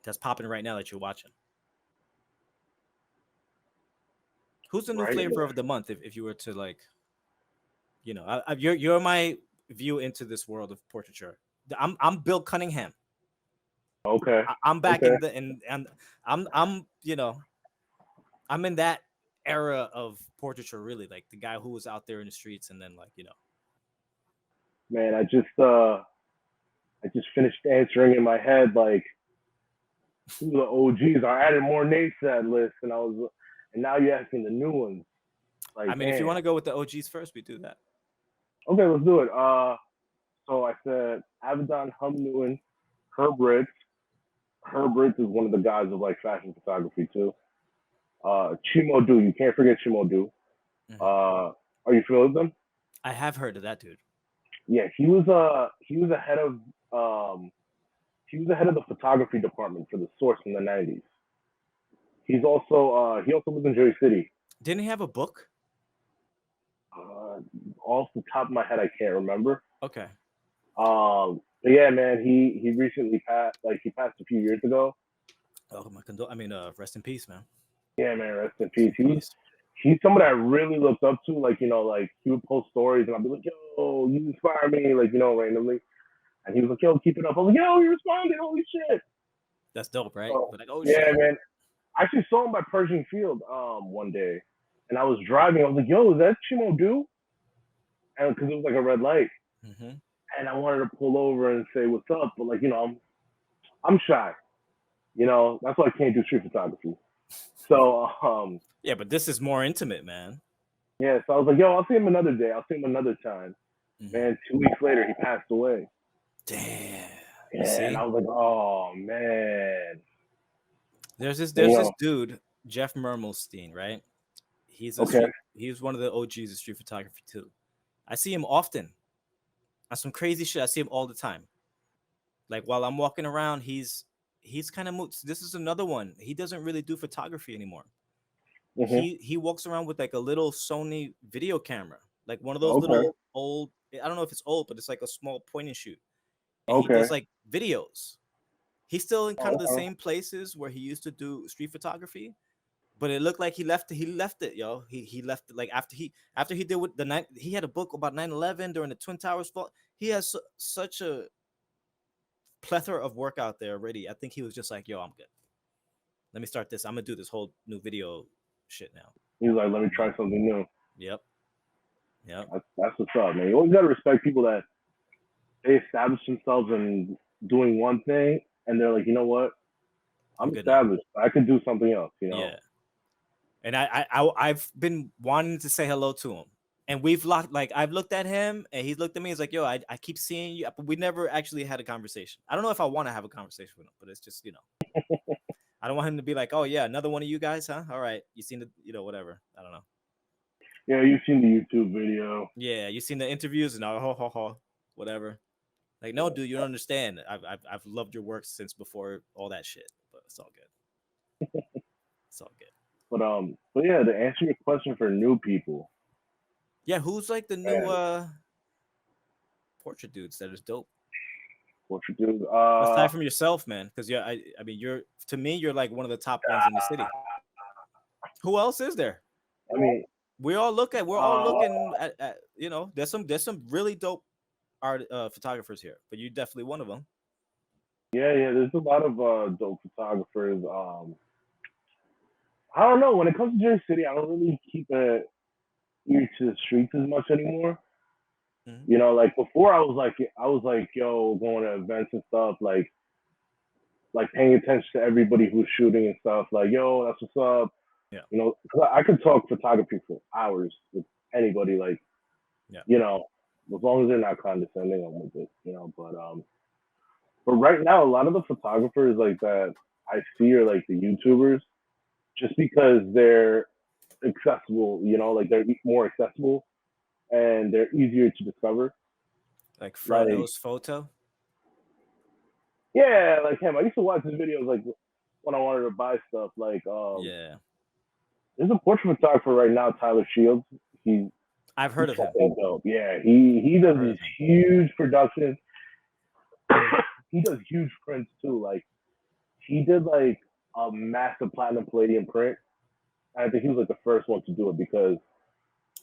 that's popping right now that you're watching? Who's the new Right. flavor of the month? If you were to like, you're my view into this world of portraiture. I'm Bill Cunningham. Okay. I'm back Okay. in the and I'm I'm in that era of portraiture, really, like the guy who was out there in the streets, and then like Man, I just finished answering in my head like who the OGs are. I added more names to that list, and now you're asking the new ones. Like, I mean, if you damn. want to go with the OGs first, we do that. Okay, let's do it. So I said Avedon Newton, Herb Ritts. Herb Ritts is one of the guys of like fashion photography too. Chimo Du, you can't forget Chimo Du. Mhm. Are you familiar with them? I have heard of that dude. Yeah, he was a head of the photography department for the Source in the '90s. He also lives in Jersey City. Didn't he have a book? Off the top of my head, I can't remember. Okay. But yeah, man, he recently passed. Like he passed a few years ago. Oh my rest in peace, man. Yeah, man, rest in peace. He's someone I really looked up to. Like like he would post stories, and I'd be like, "Yo, you inspire me," like randomly. And he was like, "Yo, keep it up." I was like, "Yo, you responded! Holy shit!" That's dope, right? So, But like, oh yeah, shit, man. I actually saw him by Pershing Field one day, and I was driving. I was like, "Yo, is that Chimo Du?" And because it was like a red light, and I wanted to pull over and say what's up, but like I'm shy. That's why I can't do street photography. So yeah, but this is more intimate, man. yeah, so I was like, "Yo, I'll see him another day. I'll see him another time." Man, 2 weeks later, he passed away. Damn. Yeah, and I was like, "Oh man." There's this dude, Jeff Mermelstein, right? He's one of the OGs of street photography too. I see him often on some crazy shit. I see him all the time. Like while I'm walking around, he's kind of moves. This is another one. He doesn't really do photography anymore. He walks around with like a little Sony video camera, like one of those little old. I don't know if it's old, but it's like a small point and shoot. And he does like videos. He's still in kind of the same places where he used to do street photography, but it looked like he left it, yo. He left it like after he did with the night. He had a book about 9/11 during the Twin Towers fall. He has such a plethora of work out there already. I think he was just like, yo, I'm good. Let me start this. I'm gonna do this whole new video shit now. He's like, let me try something new. Yep. That's what's up, man. You always gotta respect people that they establish themselves in doing one thing, and they're like, you know what? I'm established. I can do something else. Yeah. And I've been wanting to say hello to him, and I've looked at him, and he's looked at me. He's like, yo, I keep seeing you, but we never actually had a conversation. I don't know if I want to have a conversation with him, but it's just I don't want him to be like, oh yeah, another one of you guys, huh? All right, you seen the whatever. I don't know. Yeah, you've seen the YouTube video. Yeah, you've seen the interviews and whatever. Like, no, dude, you don't understand. I've loved your work since before all that shit, but it's all good. It's all good. But yeah, to answer your question for new people. Yeah, who's like the new portrait dudes that is dope? Portrait dudes. Aside from yourself, man, because I mean, you're like one of the top ones in the city. Who else is there? I mean, we're all looking at there's some really dope art photographers here, but you're definitely one of them. Yeah, there's a lot of dope photographers. I don't know. When it comes to Jersey City, I don't really keep it ear to the streets as much anymore. Like before, I was like, yo, going to events and stuff, like paying attention to everybody who's shooting and stuff. Like, yo, that's what's up. Yeah. I could talk photography for hours with anybody. Like, as long as they're not condescending, I'm with it. But right now, a lot of the photographers like that I see are like the YouTubers, just because they're accessible. Like they're more accessible and they're easier to discover. Like Frodo's Photo. Yeah, like him. I used to watch his videos like when I wanted to buy stuff. Like there's a portrait photographer right now, Tyler Shields. I've heard of him. Dope. Yeah, he does these huge productions. He does huge prints too, like he did like a massive platinum palladium print. And I think he was like the first one to do it because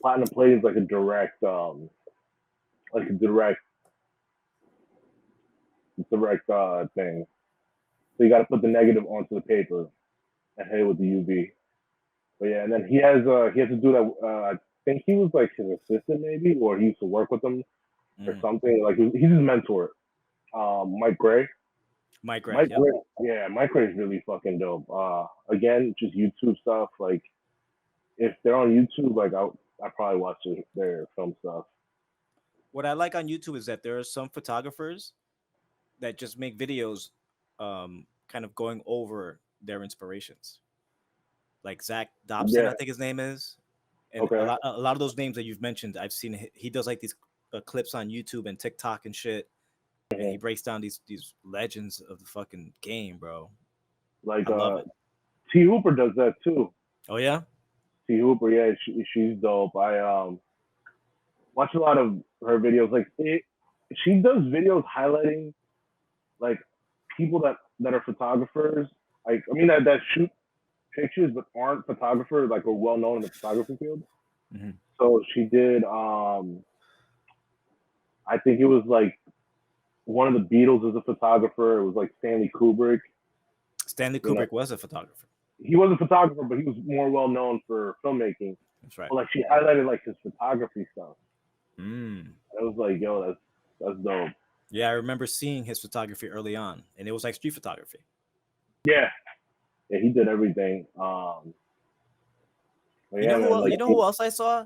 platinum palladium is like a direct thing. So you got to put the negative onto the paper and hit it with the UV. But yeah, and then he has to do that. I think he was like his assistant maybe, or he used to work with him or something. Like he's his mentor, Mike Gray. Mike Gray. Mike Yep. Gray, yeah, Mike Gray is really fucking dope. Again, just YouTube stuff. Like if they're on YouTube, like I probably watch their film stuff. What I like on YouTube is that there are some photographers that just make videos, kind of going over their inspirations. Like Zach Dobson, I Yeah. think his name is, and Okay. a lot of those names that you've mentioned, I've seen. He does like these clips on YouTube and TikTok and shit, and he breaks down these legends of the fucking game, bro. Like I love it. T Hooper does that too. Oh yeah, T Hooper, yeah, she's dope. I watch a lot of her videos. Like she does videos highlighting like people that are photographers. Like I mean that shoot pictures but aren't photographers, like are well known in the photography field. mm-hmm. So she did. I think it was like one of the Beatles as a photographer. It was like Stanley Kubrick. Stanley Kubrick was a photographer. He was a photographer, but he was more well known for filmmaking. That's right. But like she highlighted like his photography stuff. Mm. I was like, yo, that's dope. Yeah, I remember seeing his photography early on, and it was like street photography. Yeah, he did everything. You know who else I saw?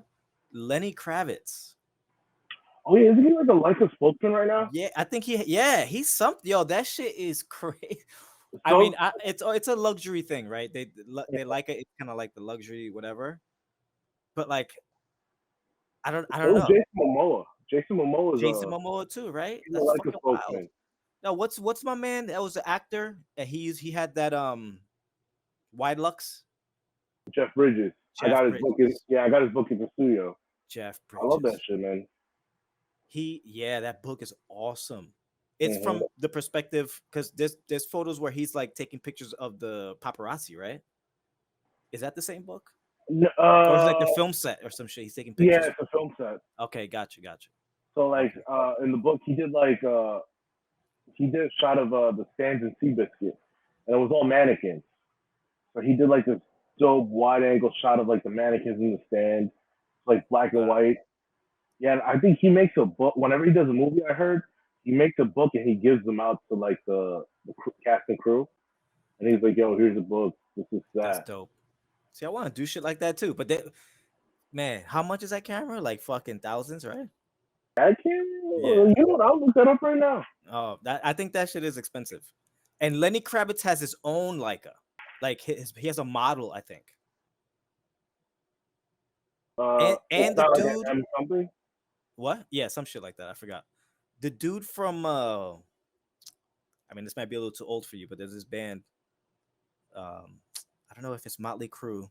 Lenny Kravitz. Oh yeah, isn't he like a Leica spokesman right now? Yeah, I think he's something. Yo, that shit is crazy. I mean, it's a luxury thing, right? They like it. It's kind of like the luxury, whatever. But like, I don't know. Jason Momoa is Jason Momoa too, right? That's like fucking wild. No, what's my man? That was the actor. He had that Wide Lux. Jeff Bridges. I got his book. I got his book in the studio. Jeff Bridges. I love that shit, man. That book is awesome. It's from the perspective because there's photos where he's like taking pictures of the paparazzi, right? Is that the same book? No, or is it like the film set or some shit? He's taking pictures. Yeah, it's a film set. Okay, gotcha. So like in the book, he did a shot of the stands in Seabiscuit, and it was all mannequins. So he did like this dope wide angle shot of like the mannequins in the stand, like black and white. Yeah, and I think he makes a book whenever he does a movie. I heard he makes a book and he gives them out to like the cast and crew, and he's like, "Yo, here's a book. This is that." That's dope. See, I want to do shit like that too, but man, how much is that camera? Like fucking thousands, right? That camera? Yeah. You know what? I'll look that up right now. Oh, I think that shit is expensive. And Lenny Kravitz has his own Leica. Like he has a model, I think. And the dude. Like something? What? Yeah, some shit like that. I forgot. The dude from I mean, this might be a little too old for you, but there's this band. I don't know if it's Motley Crue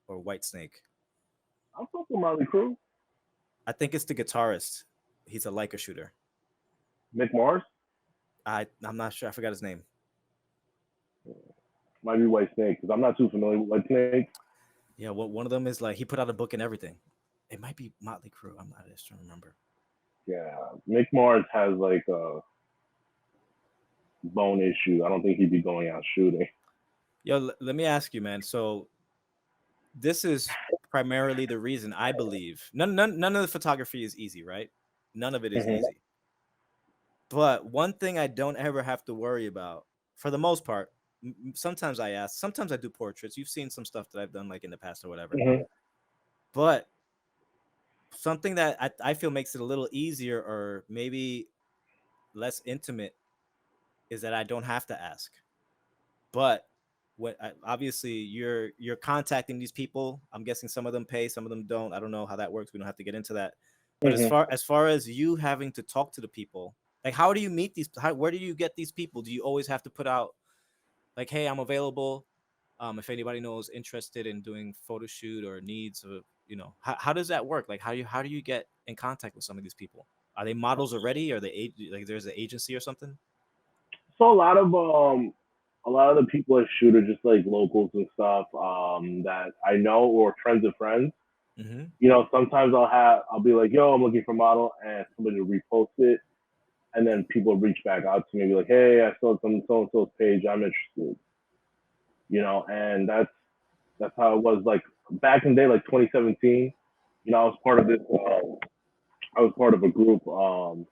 or Whitesnake. I'm fucking Motley Crue. I think it's the guitarist. He's a Leica shooter. Mick Mars? I'm not sure. I forgot his name. Might be Whitesnake because I'm not too familiar with Whitesnake. Yeah, well, one of them is like he put out a book and everything. It might be Motley Crue. I'm not just trying to remember. Yeah, Mick Mars has like a bone issue. I don't think he'd be going out shooting. Yo, let me ask you, man. So this is primarily the reason I believe none of the photography is easy, right? None of it is easy. But one thing I don't ever have to worry about, for the most part, sometimes I do portraits. You've seen some stuff that I've done like in the past or whatever. But something that I feel makes it a little easier or maybe less intimate is that I don't have to ask. But obviously you're contacting these people. I'm guessing some of them pay, some of them don't. I don't know how that works. We don't have to get into that. But as far as you having to talk to the people, like how do you meet these? Where do you get these people? Do you always have to put out like, hey, I'm available. If anybody knows interested in doing photo shoot or needs, how does that work? Like, how do you get in contact with some of these people? Are they models already? Are they like there's an agency or something? So a lot of a lot of the people I shoot are just like locals and stuff that I know or friends of friends. Mm-hmm. You know, sometimes I'll be like, yo, I'm looking for a model, and somebody will repost it, and then people reach back out to me, be like, hey, I saw some so and so's page, I'm interested. You know, and that's how it was like back in the day, like 2017. You know, I was part of this. I was part of a group of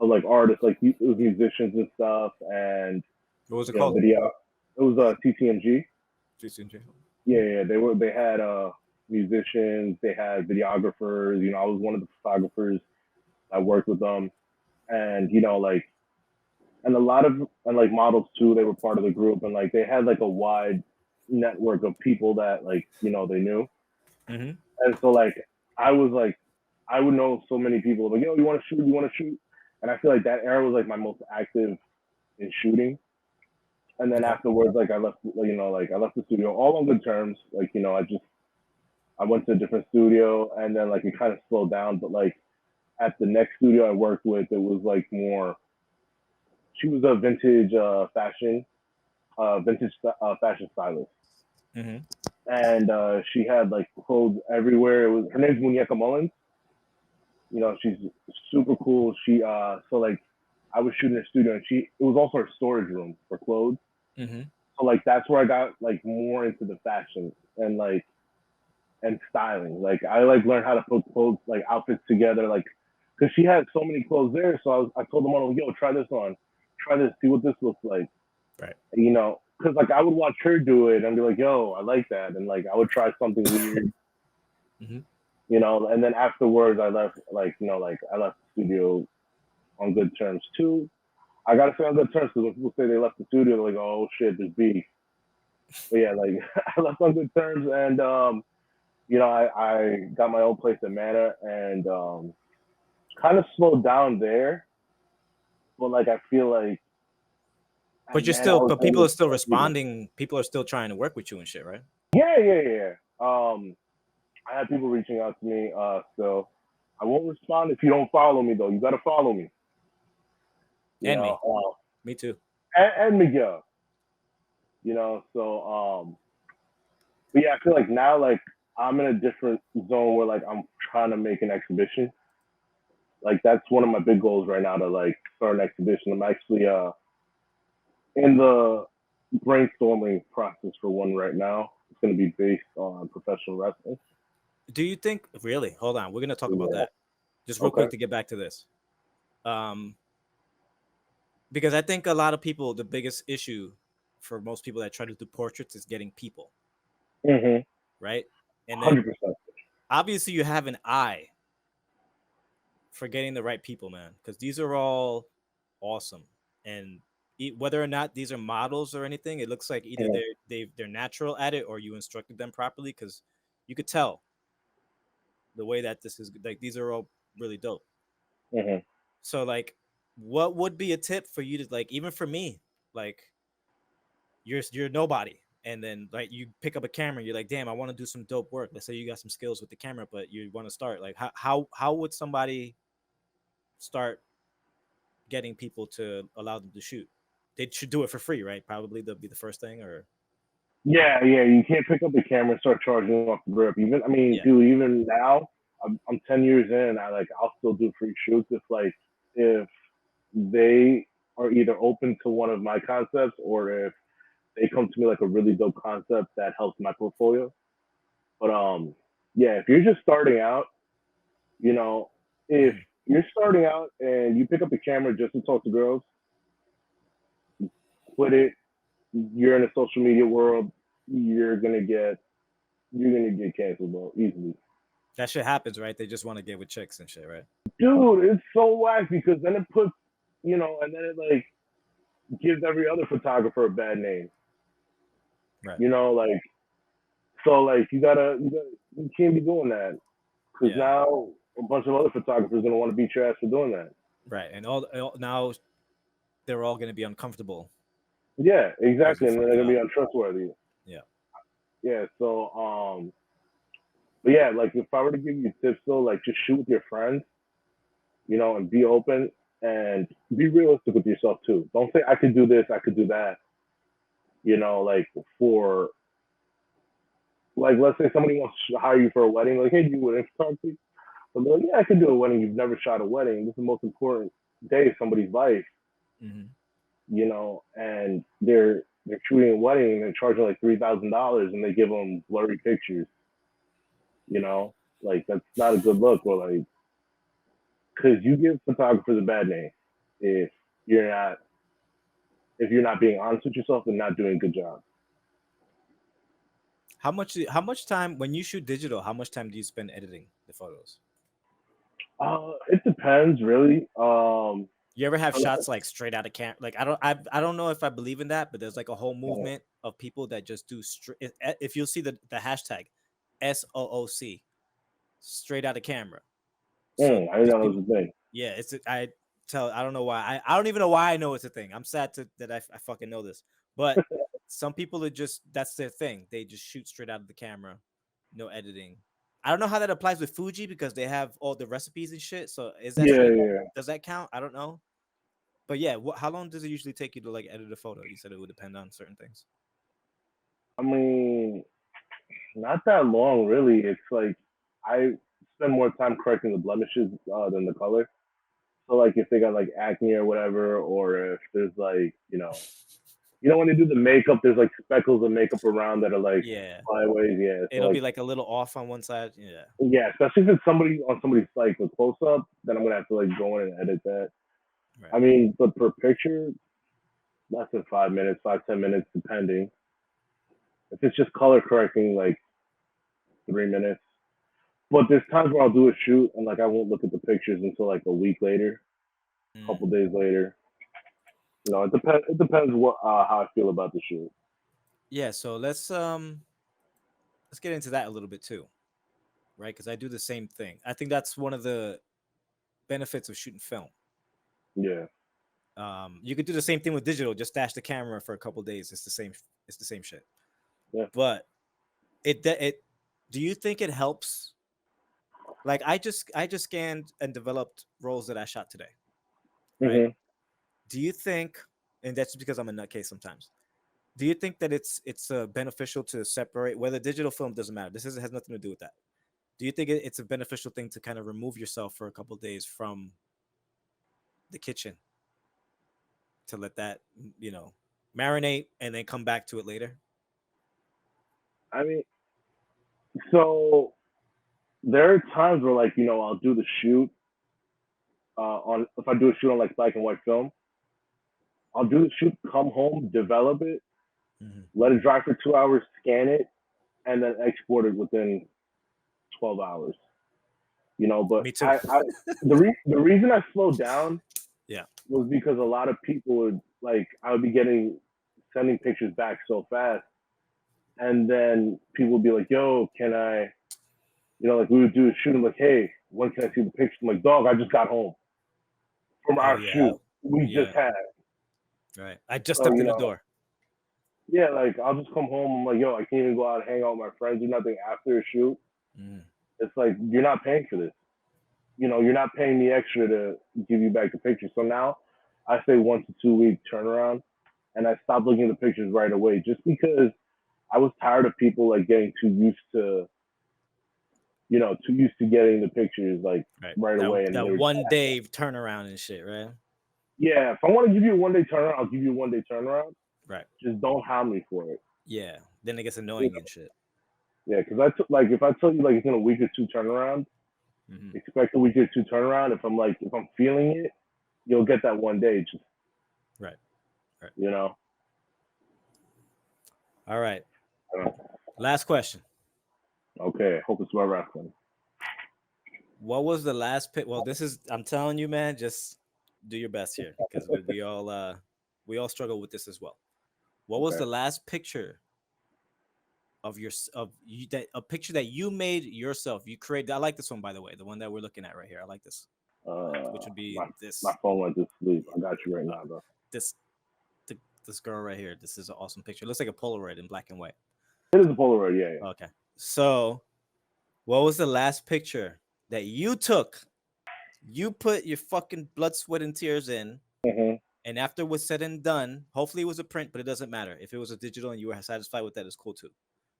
like artists, like it was musicians and stuff, and What was it you know, called? video. It was TTMG. GCNJ. Yeah, they had musicians, they had videographers. You know, I was one of the photographers that worked with them, and you know, like, and a lot of and like models too. They were part of the group, and like they had like a wide network of people that like you know they knew, Mm-hmm. and so like I was like I would know so many people like yo, you want to shoot, you want to shoot, and I feel like that era was like my most active in shooting. And then Okay. afterwards, like I left, you know, like I left the studio all on good terms. Like you know, I went to a different studio, and then like it kind of slowed down. But like at the next studio I worked with, it was like more. She was a vintage fashion stylist, Mm-hmm. and she had like clothes everywhere. It was her name's Muñeca Mullins. You know, she's super cool. She so like I was shooting in a studio, and it was also her storage room for clothes. Mm-hmm. So like that's where I got like more into the fashion and styling. Like I like learned how to put clothes like outfits together. Like because she had so many clothes there, so I told the model, yo, try this on, try this, see what this looks like. Right. You know, because like I would watch her do it and be like, yo, I like that, and like I would try something weird. Mm-hmm. You know, and then afterwards I left like you know like I left the studio on good terms too. I gotta say on good terms because when people say they left the studio, they're like, oh shit, there's beef. But yeah, like I left on good terms, and you know, I got my own place in Mana, and kind of slowed down there. But like, I feel like at But you're Mana, I still, was but people able are to still start reading. responding. People are still trying to work with you and shit, right? Yeah. I had people reaching out to me. So I won't respond if you don't follow me, though. You got to follow me. You And know, me too. and Miguel. You know, so but yeah, I feel like now, like I'm in a different zone where like I'm trying to make an exhibition. Like that's one of my big goals right now to like start an exhibition. I'm actually in the brainstorming process for one right now. It's going to be based on professional wrestling. Do you think really? Hold on, we're gonna talk about Yeah. that. Just real Okay. quick to get back to this. Um, because I think a lot of people, the biggest issue for most people that try to do portraits is getting people, Mhm. right? And then 100%. obviously you have an eye for getting the right people, man, because these are all awesome. And whether or not these are models or anything, it looks like either Mhm. they're natural at it or you instructed them properly, because you could tell the way that this is like these are all really dope. Mhm. So like, what would be a tip for you to like, even for me, like you're nobody, and then like you pick up a camera, you're like, damn, I want to do some dope work. Let's say you got some skills with the camera, but you want to start. Like, how would somebody start getting people to allow them to shoot? They should do it for free, right? Probably that'll be the first thing, or Yeah. You can't pick up the camera and start charging off the rip. Even I mean, yeah, dude, even now, I'm 10 years in. I'll still do free shoots if they are either open to one of my concepts or if they come to me like a really dope concept that helps my portfolio. But yeah, if you're just starting out, you know, if mm-hmm. you're starting out and you pick up the camera just to talk to girls, quit it. You're in a social media world. You're gonna get you're gonna get canceled, bro, easily. That shit happens, right? They just want to get with chicks and shit, right? Dude, it's so whack because then it puts and then it like gives every other photographer a bad name. Right. You know, like so like you can't be doing that because Yeah. now a bunch of other photographers gonna want to beat your ass for doing that. Right. And all now they're all gonna be uncomfortable Yeah, because you exactly, and then fucked they're it gonna be up. untrustworthy. Yeah. Yeah, so but yeah, like if I were to give you tips though, like just shoot with your friends, and be open and be realistic with yourself too. Don't say I could do this, I could do that. You know, like for like let's say somebody wants to hire you for a wedding, like, hey, do you wedding photography? But they're like, yeah, I can do a wedding. You've never shot a wedding. This is the most important day of somebody's life, Hmm. you know, and they're shooting a wedding and they're charging like $3,000 and they give them blurry pictures, you know, like that's not a good look. Or like, because you give photographers a bad name if you're not if you're not being honest with yourself and not doing a good job. How much time when you shoot digital? How much time do you spend editing the photos? It depends really. You ever have shots like straight out of camera? Like I don't know if I believe in that, but there's like a whole movement of people that just do straight. If you'll see the hashtag SOOC, straight out of camera. So I didn't these know it people, was a thing. yeah, I don't know why I don't even know why I know it's a thing. I'm sad that I fucking know this, but some people are just that's their thing. They just shoot straight out of the camera, no editing. I don't know how that applies with Fuji because they have all the recipes and shit. So is that Yeah, shit? yeah. Does that count? I don't know. But yeah, how long does it usually take you to like edit a photo? You said it would depend on certain things. I mean, not that long really. It's like I spend more time correcting the blemishes than the color. So like if they got like acne or whatever, or if there's like when they do the makeup, there's like speckles of makeup around that are like Yeah, flyaways. Yeah, so it'll be like like a little off on one side. Yeah, yeah, especially if it's somebody on somebody's like a close up, then I'm gonna have to like go in and edit that. right. I mean, but per picture, less than 5 minutes, 5 10 minutes, depending. If it's just color correcting, like 3 minutes. But there's times where I'll do a shoot and like I won't look at the pictures until like a week later, a Mm. couple days later. You know, it depends. It depends what how I feel about the shoot. Yeah, so let's get into that a little bit too, right? Because I do the same thing. I think that's one of the benefits of shooting film. Yeah. You could do the same thing with digital. Just stash the camera for a couple days. It's the same. It's the same shit. Yeah. But it. Do you think it helps? Like I just scanned and developed roles that I shot today, right? Mhm. Do you think? And that's because I'm a nutcase sometimes. Do you think that it's beneficial to separate whether digital film doesn't matter? Has nothing to do with that. Do you think it's a beneficial thing to kind of remove yourself for a couple of days from the kitchen to let that marinate and then come back to it later? I mean, so there are times where like I'll do the shoot on if I do a shoot on like black and white film, I'll do the shoot, come home, develop it, Mm-hmm. let it dry for 2 hours, scan it, and then export it within 12 hours. But Me too. the reason I slowed down Yeah. was because a lot of people would like I would be sending pictures back so fast, and then people would be like, "Yo, can I?" Like we would do a shoot. I'm like, "Hey, when can I see the picture?" I'm like, "Dog, I just got home from Oh our yeah. shoot we just Yeah. had." Right. I just So stepped in the door. yeah, like I'll just come home. I'm like, "Yo, I can't even go out and hang out with my friends or nothing after a shoot." Mm. It's like you're not paying for this. You're not paying me extra to give you back the picture. So now I say 1 to 2 week turnaround, and I stopped looking at the pictures right away just because I was tired of people like getting too used to getting the pictures like Right. right away, and That they were one day turnaround and shit. Right. yeah. If I want to give you a 1 day turnaround, I'll give you a 1 day turnaround. Right. Just don't hound me for it. Yeah. Then it gets You annoying know? and shit. Yeah, because like if I tell you like it's in a week or two turnaround, Mm-hmm. expect a week or two turnaround. If I'm feeling it, you'll get that 1 day. Just Right. Right. you know. All right. Uh, Last question. Okay, hope it's about wrestling. What was the last pick? Well, this is I'm telling you, man, just do your best here because we all struggle with this as well. What was Okay. the last picture of you that a picture that you made yourself? You created. I like this one by the way, the one that we're looking at right here. I like this, which would be My this phone went to sleep. I got you right now, bro. this this girl right here. This is an awesome picture. It looks like a Polaroid in black and white. It is a Polaroid, yeah. Okay. So, what was the last picture that you took? You put your fucking blood, sweat, and tears in, Yeah. And after it was said and done, hopefully it was a print, but it doesn't matter. If it was a digital and you were satisfied with that, it's cool too.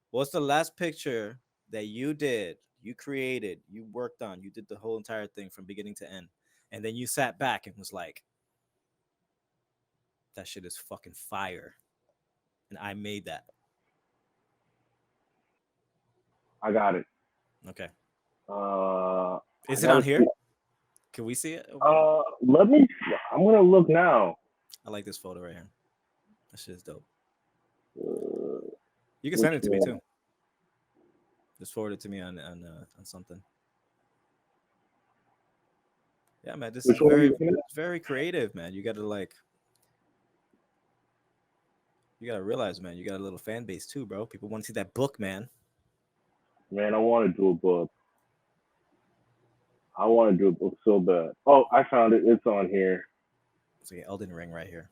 What's the last picture that you did, you created, you worked on, you did the whole entire thing from beginning to end, and then you sat back and was like, that shit is fucking fire, and I made that. I got it. Okay. I Is it on gotta see. here? Can we see it over here? Let me. I'm gonna look now. I like this photo right here. That shit is dope. Uh, You can which send it to me one? too. Just forward it to me on something. Yeah, man, this is Which one are you very looking at? very creative, man. You gotta like, you gotta realize, man, you got a little fan base too, bro. People want to see that book, man. Man, I want to do a book. I want to do a book so bad. Oh, I found it. It's on here. It's like Elden Ring right here.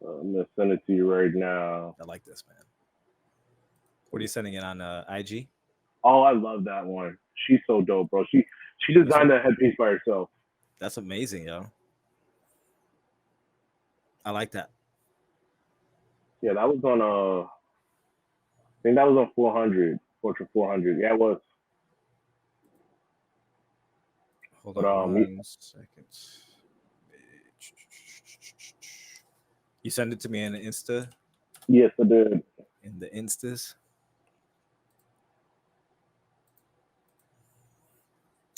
I'm gonna send it to you right now. I like this, man. What are you sending it on IG? Oh, I love that one. She's so dope, bro. She This one? designed that headpiece by herself. That's amazing, yo. I like that. Yeah, that was on I think that was on 400, Fortune 400. Yeah, it was. Hold But on one second. You send it to me in the Insta, yes, I did. in the Instas.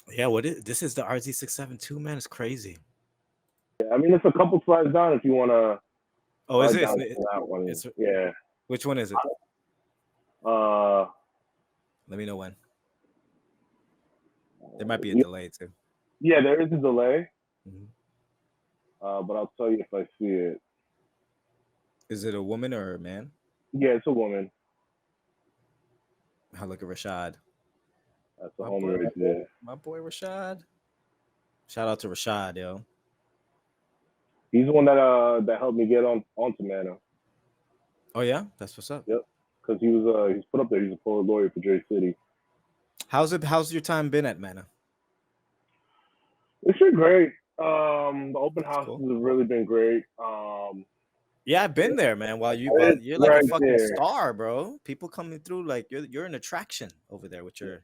Yeah, what is this? Is the RZ672, man? It's crazy. Yeah, I mean, it's a couple slides down if you want to Oh, is slide it? down to that one. It's Yeah. which one is it? Uh, Let me know when. There might be a delay too. yeah, there is a delay, Mhm. but I'll tell you if I see it. Is it a woman or a man? Yeah, it's a woman. I look at Rashad. That's a My homie boy, right there. my boy Rashad. Shout out to Rashad, yo. He's the one that helped me get onto Mana. Oh yeah, that's what's up. Yep, because he's put up there. He's a forward lawyer for J City. How's it? How's your time been at Mana? It's been great. The open That's houses cool. have really been great. Yeah, I've been there, man. While It's you're like a right fucking there. star, bro. People coming through like you're an attraction over there with It's your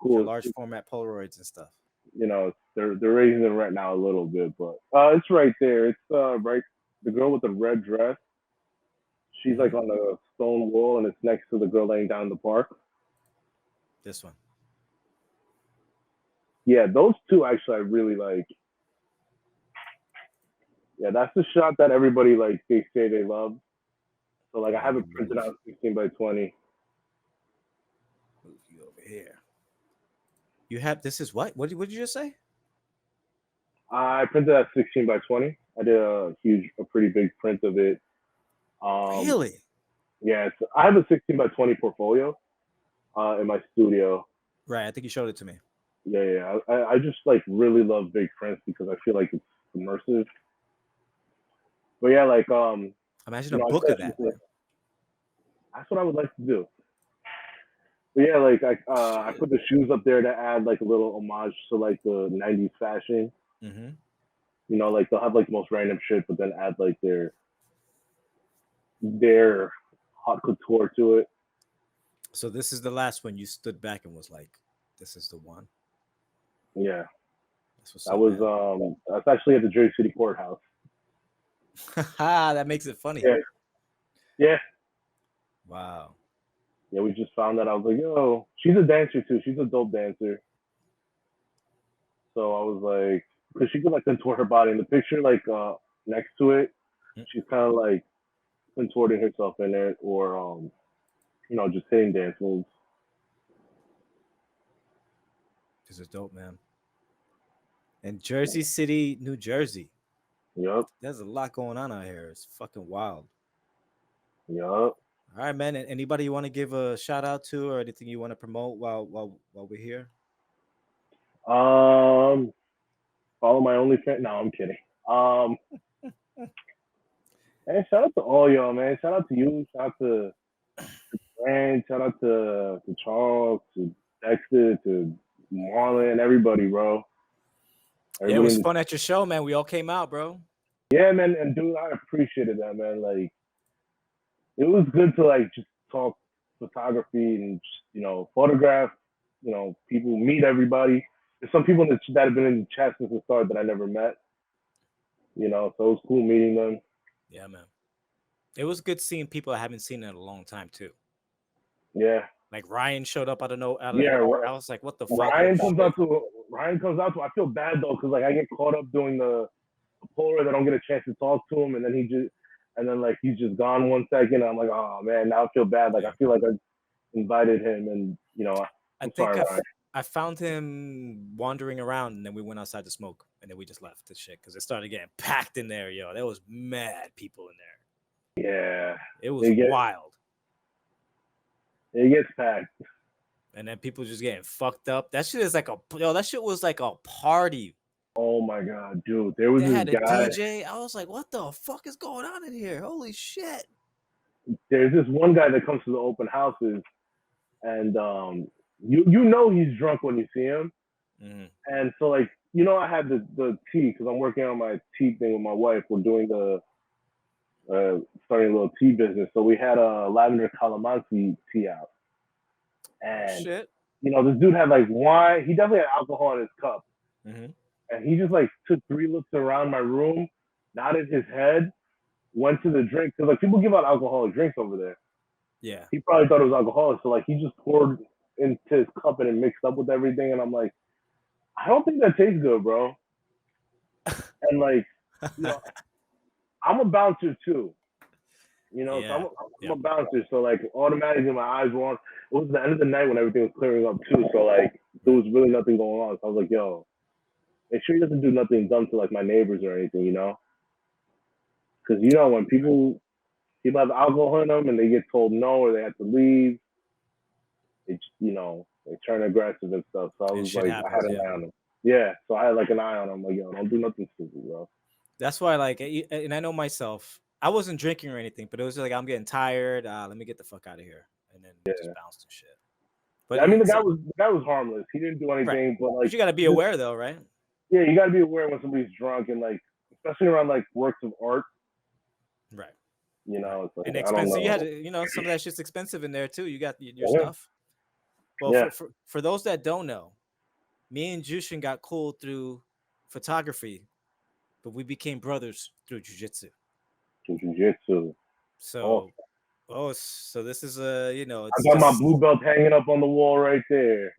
cool. large format Polaroids and stuff. You know, they're raising the rent now a little bit, but it's right there. It's right. The girl with the red dress. She's Mhm. like on the stone wall, and it's next to the girl laying down in the park. This one. Yeah, those two actually I really like. Yeah, that's the shot that everybody like they say they love. So like I Let have me it printed move out 16 by 20. move you over here. You have this is what? What did you just say? I printed at 16 by 20. I did a pretty big print of it. Um, Really? yeah, I have a 16 by 20 portfolio in my studio. Right. I think you showed it to me. Yeah. I just like really love big prints because I feel like it's immersive. But yeah, like Imagine you a know, book of that, man. that's what I would like to do. But yeah, like I Shit. put the shoes up there to add like a little homage to like the '90s fashion. Mm-hmm. You know, like they'll have like the most random shit, but then add like their hot couture to it. So this is the last one you stood back and was like, "This is the one." Yeah, That's what's up, man. that's actually at the Jersey City courthouse. That makes it funny. Yeah, yeah, Wow. yeah. We just found that. I was like, yo, she's a dancer too. She's a dope dancer. So I was like, because she could like contort her body in the picture, like next to it, Mm, she's kind of like contorting herself in it, or just hitting dance moves. this is dope, man. And Jersey City, New Jersey. Yup, There's a lot going on out here. It's fucking wild. yup. All right, man. And anybody you want to give a shout out to or anything you want to promote while we're here? Um, follow my OnlyFans. No, I'm kidding. Um, and shout out to all y'all, man. Shout out to you. Shout out to Brand. Shout out to Charles, to Dexter, to Marlon, everybody, bro. Yeah, it was fun at your show, man. We all came out, bro. Yeah, man, and dude, I appreciated that, man. Like, it was good to like just talk photography and just, photograph, people, meet everybody. There's some people that have been in the chat since the start that I never met. So it was cool meeting them. Yeah, man. It was good seeing people I haven't seen in a long time too. Yeah. Like Ryan showed up out of nowhere. Yeah, I was like, what the fuck? Ryan comes out to. I feel bad though, because like I get caught up doing the Polaroid. I don't get a chance to talk to him, and then he's just gone 1 second. And I'm like, oh man, now I feel bad. Like I feel like I invited him, and I think I found him wandering around, and then we went outside to smoke, and then we just left the shit because it started getting packed in there. Yo, there was mad people in there. Yeah, it was wild. It gets packed, and then people just getting fucked up. That shit is like that shit was like a party. Oh my god, dude! They had a DJ. I was like, what the fuck is going on in here? Holy shit! There's this one guy that comes to the open houses, and he's drunk when you see him. Mm-hmm. And so like I had the tea because I'm working on my tea thing with my wife. We're doing the starting a little tea business. So we had a lavender calamansi tea out, and shit. This dude had like wine. He definitely had alcohol in his cup, mm-hmm. and he just like took 3 looks around my room, nodded his head, went to the drink because like people give out alcoholic drinks over there. Yeah, he probably thought it was alcoholic, so like he just poured into his cup and it mixed up with everything, and I'm like, I don't think that tastes good, bro. And like, I'm a bouncer too, so I'm a bouncer. So like, automatically my eyes were on. It was the end of the night when everything was clearing up too. So like, there was really nothing going on. So I was like, yo, make sure he doesn't do nothing dumb to like my neighbors or anything, Because when people have alcohol in them and they get told no or they have to leave, they turn aggressive and stuff. So I was like, I had an eye on them. Yeah, so I had like an eye on them. Like, yo, don't do nothing stupid, bro. That's why, like, and I know myself, I wasn't drinking or anything, but it was like, I'm getting tired. Let me get the fuck out of here, and then just bounced and shit. But I mean, the guy was harmless. He didn't do anything, right. But like, you gotta be aware though, right? Yeah, you gotta be aware when somebody's drunk and like, especially around like works of art. Right. It's like, and expensive. You had to, some of that shit's expensive in there too. You got your stuff. Well, for those that don't know, me and Jushin got cool through photography, but we became brothers through jiu-jitsu. So, so this is I got my blue belt hanging up on the wall right there.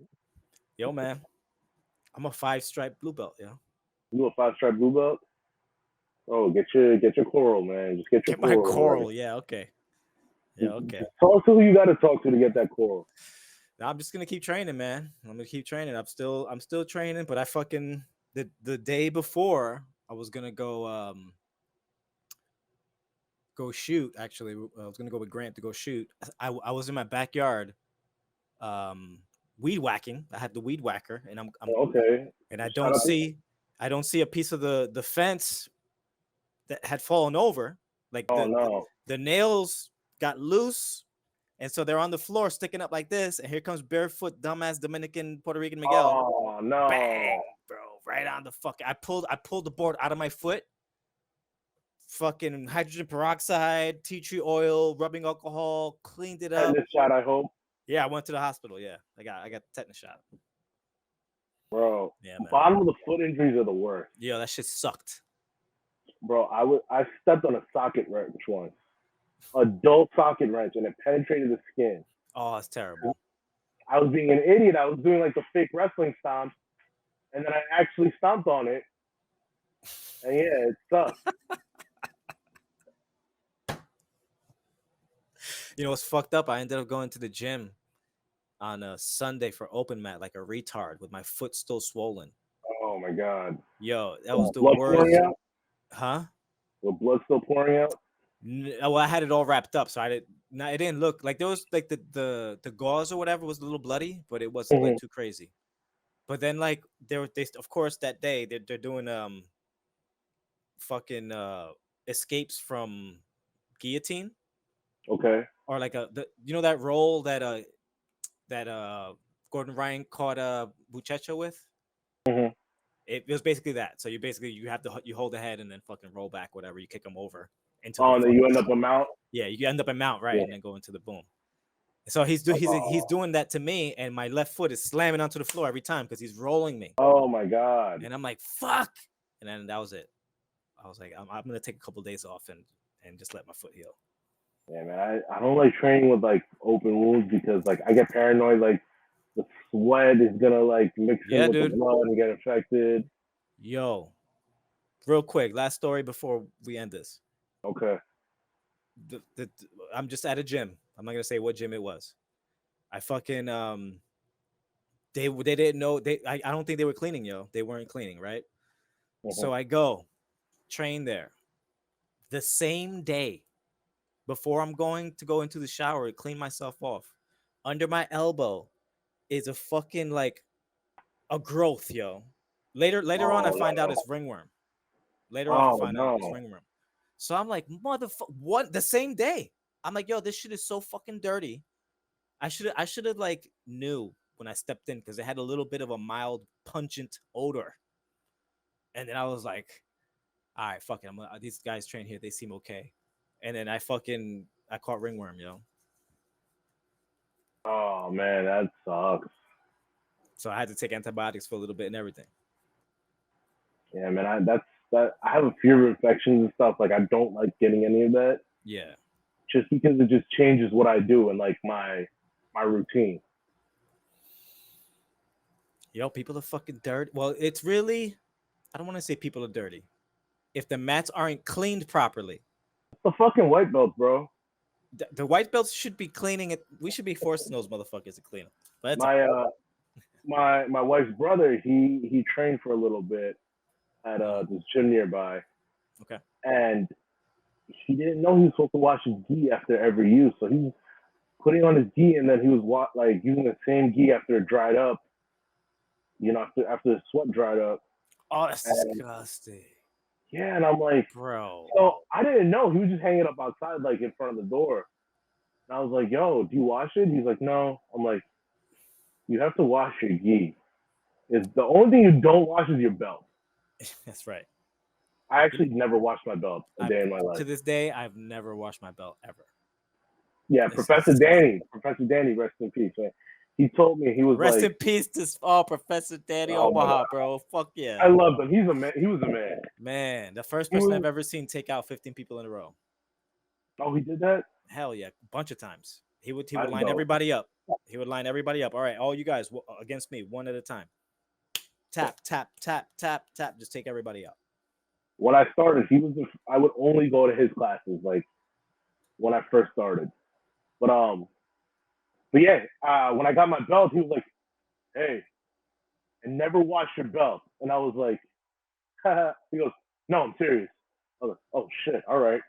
Yo, man, I'm a 5-stripe blue belt. Yeah. You a 5-stripe blue belt? Oh, get your coral, man. Just get my coral. Right? Yeah. Okay. Yeah. Okay. Just talk to who you got to talk to get that coral. I'm just gonna keep training, man. I'm gonna keep training. I'm still training, but I fucking the day before I was gonna go shoot. Actually, I was gonna go with Grant to go shoot. I was in my backyard, weed whacking. I had the weed whacker, and I'm okay. And I don't see a piece of the fence that had fallen over. Like the nails got loose. And so they're on the floor sticking up like this, and here comes barefoot dumbass Dominican Puerto Rican Miguel. Oh no, bang, bro! Right on the fucking. I pulled the board out of my foot. Fucking hydrogen peroxide, tea tree oil, rubbing alcohol, cleaned it up. Tetanus shot, I hope. Yeah, I went to the hospital. Yeah, I got the tetanus shot. Bro, yeah, man. Bottom of the foot injuries are the worst. Yeah, that shit sucked. Bro, I stepped on a socket wrench once. A dull socket wrench, and it penetrated the skin. Oh, it's terrible. I was being an idiot. I was doing like the fake wrestling stomp, and then I actually stomped on it. And yeah, it sucked. What's fucked up? I ended up going to the gym on a Sunday for open mat like a retard with my foot still swollen. Oh my god. Yo, that was the worst. Huh? The blood still pouring out? Well, I had it all wrapped up, so it didn't look like there was like the gauze or whatever was a little bloody, but it wasn't like too crazy. But then like they of course that day they're doing fucking escapes from guillotine. Okay. Or like that roll that Gordon Ryan caught Buchecha with. Mm-hmm. It was basically that. So you have to you hold the head and then fucking roll back, whatever. You kick them over into the Oh, and then you end fucking up a mount. yeah. You end up in mount right, Yeah. and then go into the boom. So he's Oh, doing that to me, and my left foot is slamming onto the floor every time because he's rolling me, oh my God. and I'm like fuck, and then that was it. I was like, I'm gonna take a couple of days off and just let my foot heal. Yeah, man. I don't like training with like open wounds because like I get paranoid. Like the sweat is gonna like mix Yeah, in with the dude. blood and get infected. Yo, real quick, last story before we end this. Okay. The I'm just at a gym. I'm not gonna say what gym it was. I fucking they didn't know I don't think they were cleaning, yo. They weren't cleaning, right? Mhm. So I go train there the same day before I'm going to go into the shower and clean myself off. Under my elbow is a fucking like a growth, yo. Later on, I Oh find out no. it's ringworm. Later off, I Oh find out it's no. ringworm. So I'm like, motherfucker, what? The same day. I'm like, yo, this shit is so fucking dirty. I should have like knew when I stepped in because it had a little bit of a mild pungent odor. And then I was like, all right, fuck it. These guys train here. They seem okay. And then I caught ringworm, yo. Oh man, that sucks. So I had to take antibiotics for a little bit and everything. Yeah, man. I have a fear of infections and stuff. Like I don't like getting any of that Yeah. just because it just changes what I do and like my routine. Yo, people are fucking dirty. Well, it's really, I don't want to say people are dirty. If the mats aren't cleaned properly, It's the fucking white belts, bro. the white belts should be cleaning it. We should be forcing those motherfuckers to clean them. But it's all My right. my wife's brother, he trained for a little bit at this gym nearby, Okay. and he didn't know he was supposed to wash his gi after every use. So he was putting on his gi, and then he was like using the same gi after it dried up. You know, after the sweat dried up, Oh, that's and disgusting, yeah, and I'm like, bro. so I didn't know he was just hanging up outside, like in front of the door. And I was like, yo, do you wash it? He's like, no. I'm like, you have to wash your gi. It's the only thing you don't wash is your belt. That's right. I actually never washed my belt a day in my life. To this day, I've never washed my belt ever. Yeah, It's Professor disgusting. Danny, rest in peace, man. He told me he was Rest like, in peace to Professor Danny oh my Omaha, god, bro. Fuck I yeah, loved him. He's a man. He was a man. man. The first He person was. I've ever seen take out 15 people in a row. Oh, he did that. Hell yeah, a bunch of times. He I would line know. everybody up. He would line everybody up. All right, all you guys against me, one at a time. Tap, tap, tap, tap, tap. Just take everybody out. When I started, he was. I would only go to his classes, like when I first started. But but yeah, when I got my belt, he was like, "Hey, and never wash your belt." And I was like, he goes, "No, I'm serious." I was like, "Oh shit, all right."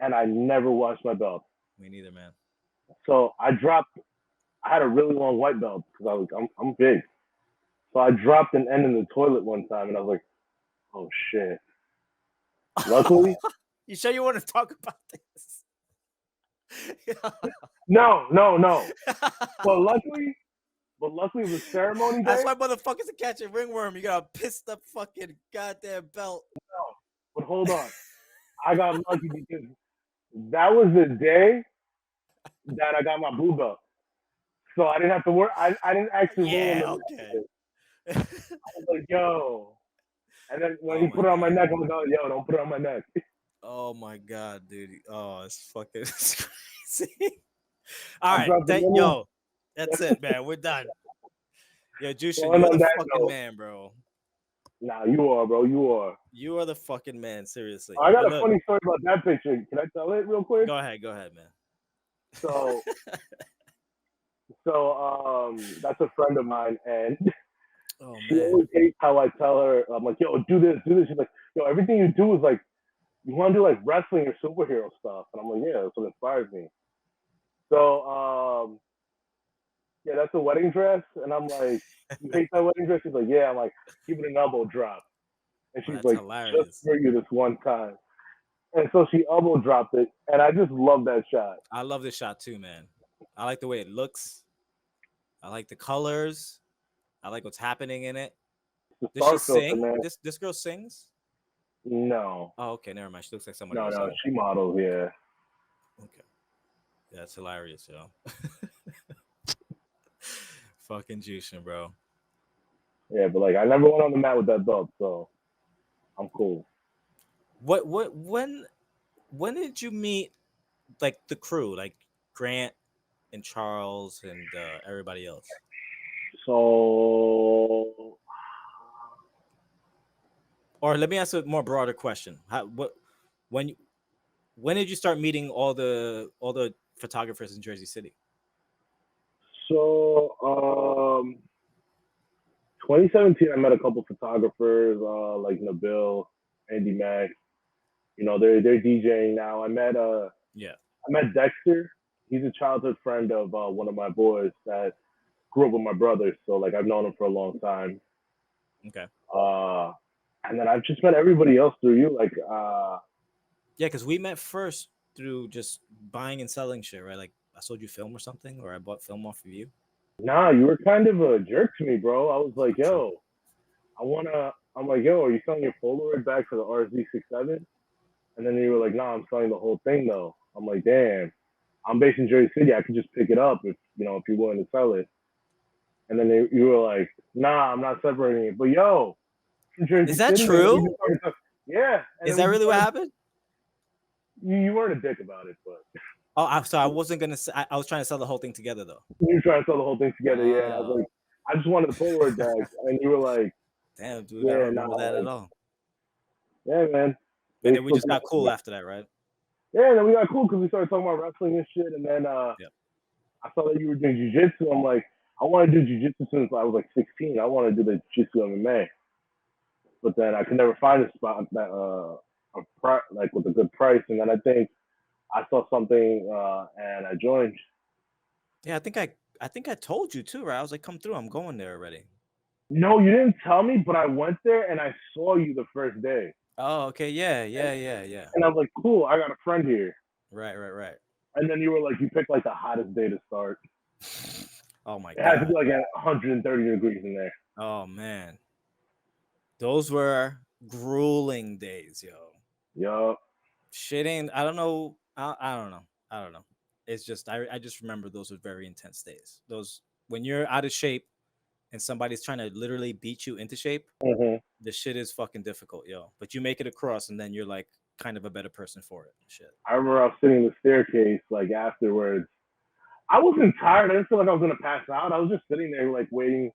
And I never washed my belt. Me neither, man. So I dropped. I had a really long white belt because I'm big. So I dropped an end in the toilet one time, and I was like, "Oh shit." Luckily, You sure you want to talk about this? no. But luckily, it was ceremony day. That's why motherfuckers are catching ringworm. You got a pissed up fucking goddamn belt. But hold on, I got lucky because that was the day that I got my blue belt. So I didn't have to work. I didn't actually roll in Yeah, the okay. I was like, yo. And then when Oh he my put it on my God. neck, I was like, yo, don't put it on my neck. Oh my God, dude. Oh, it's fucking it's crazy. All I right, dropped the money. yo, that's it, man. We're done. Yo, Jushin, Well, you're on the that fucking note, man, bro. nah, you are, bro. You are. You are the fucking man, seriously. I got But a look, funny story about that picture. Can I tell it real quick? go ahead, man. So, that's a friend of mine, and Oh she man. always hates how I tell her. I'm like, yo, do this, do this. She's like, yo, everything you do is like, you want to do like wrestling or superhero stuff, and I'm like, yeah, that's what inspires me. So, yeah, that's a wedding dress, and I'm like, you hate that wedding dress? She's like, yeah. I'm like, give it an elbow drop, and Oh, she's that's like, just hilarious. for you this one time. And so she elbow dropped it, and I just love that shot. I love this shot too, man. I like the way it looks. I like the colors. I like what's happening in it. the Does she star filter, sing? man. This girl sings? No, Oh, okay, never mind. She looks like somebody no, else. no. She models, yeah. Okay. Yeah, that's hilarious, yo. Fucking juicing, bro. Yeah, but like I never went on the mat with that belt, so I'm cool. What when did you meet like the crew, like Grant and Charles and everybody else? So Or let me ask a more broader question. When when did you start meeting all the photographers in Jersey City? so 2017, I met a couple photographers like Nabil, Andy Mack. You know, they're DJing now. Yeah. I met Dexter. He's a childhood friend of one of my boys that grew up with my brother. So like I've known him for a long time. Okay. Uh, and then I've just met everybody else through you. Like Yeah, because we met first through just buying and selling shit, right? Like I sold you film or something, or I bought film off of you. nah, you were kind of a jerk to me, bro. I was like, yo, I'm like, yo, are you selling your Polaroid back for the RZ67? And then you were like, nah, I'm selling the whole thing though. I'm like, damn, I'm based in Jersey City. I could just pick it up if if you're willing to sell it. And then you were like, nah, I'm not separating it. But yo, from Jersey Is that City, true? yeah. And Is then that really what happened? you weren't a dick about it, but Oh, so I wasn't gonna. I was trying to sell the whole thing together though. you were trying to sell the whole thing together, yeah. And I was Oh, like, I just wanted the Polaroid bag. And you were like, damn, dude, I don't yeah, nah, remember that at like, all. yeah, man. And then we just got cool after that, right? Yeah, and then we got cool because we started talking about wrestling and shit. And then Yep. I saw that you were doing jujitsu. I'm like, I want to do jujitsu since I was like 16. I want to do the jujitsu MMA. But then I could never find a spot that like with a good price. And then I think I saw something and I joined. Yeah, I think I told you too, right? I was like, come through, I'm going there already. No, you didn't tell me, but I went there and I saw you the first day. Oh, okay, yeah. And I was like, cool, I got a friend here. Right. And then you were like, you picked like the hottest day to start. Oh my It had to god. be like at 130 degrees in there. Oh man, those were grueling days, yo. Yup. Shit ain't. I don't know. I don't know. I don't know. It's just I just remember those were very intense days. Those when you're out of shape and somebody's trying to literally beat you into shape, Mm-hmm. the shit is fucking difficult, yo. But you make it across, and then you're like kind of a better person for it. Shit. I remember I was sitting in the staircase like afterwards. I wasn't tired. I didn't feel like I was gonna pass out. I was just sitting there like waiting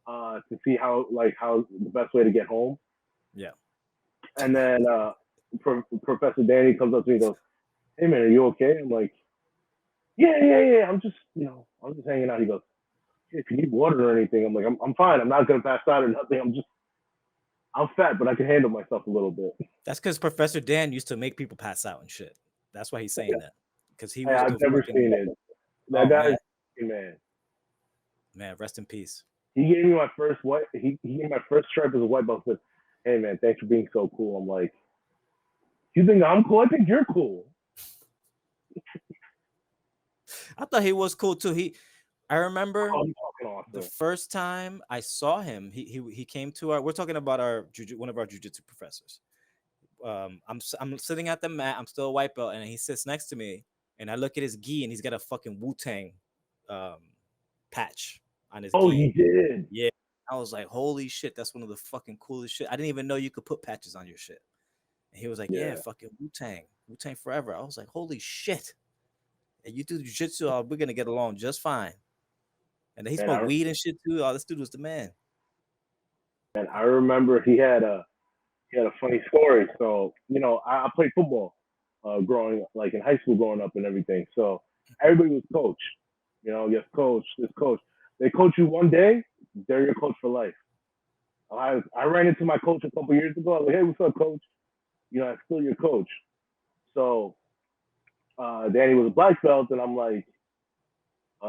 to see how the best way to get home. Yeah. And then Professor Danny comes up to me and goes, "Hey man, are you okay?" I'm like, "Yeah. I'm just I'm just hanging out." He goes, "Hey, if you need water or anything," I'm like, "I'm fine. I'm not gonna pass out or nothing. I'm fat, but I can handle myself a little bit." That's because Professor Dan used to make people pass out and shit. That's why he's saying that. Because he Hey, was I've the never fucking seen it. That oh guy, man, man. man, rest in peace. He gave me my first white. He gave me my first stripe as a white belt. Said, "Hey man, thanks for being so cool." I'm like, "You think I'm cool? I think you're cool." I thought he was cool too. I remember Oh, you fucking the awesome. first time I saw him. He came to our. We're talking about one of our jujitsu professors. I'm sitting at the mat. I'm still a white belt, and he sits next to me, and I look at his gi, and he's got a fucking Wu-Tang um, patch on his Oh, gi. he did. Yeah, I was like, holy shit, that's one of the fucking coolest shit. I didn't even know you could put patches on your shit. And he was like, yeah, Yeah. fucking Wu-Tang forever. I was like, holy shit. And you do jujitsu, we're gonna get along just fine. And then he Man, smoked weed and shit too. Oh, this dude was the man. I remember he had a funny story. So I played football, growing like in high school, growing up and everything. So everybody was coach. Yes, coach, this coach. They coach you one day, they're your coach for life. I ran into my coach a couple years ago. I was like, "Hey, what's up, coach?" I'm still your coach. So Danny was a black belt, and I'm like,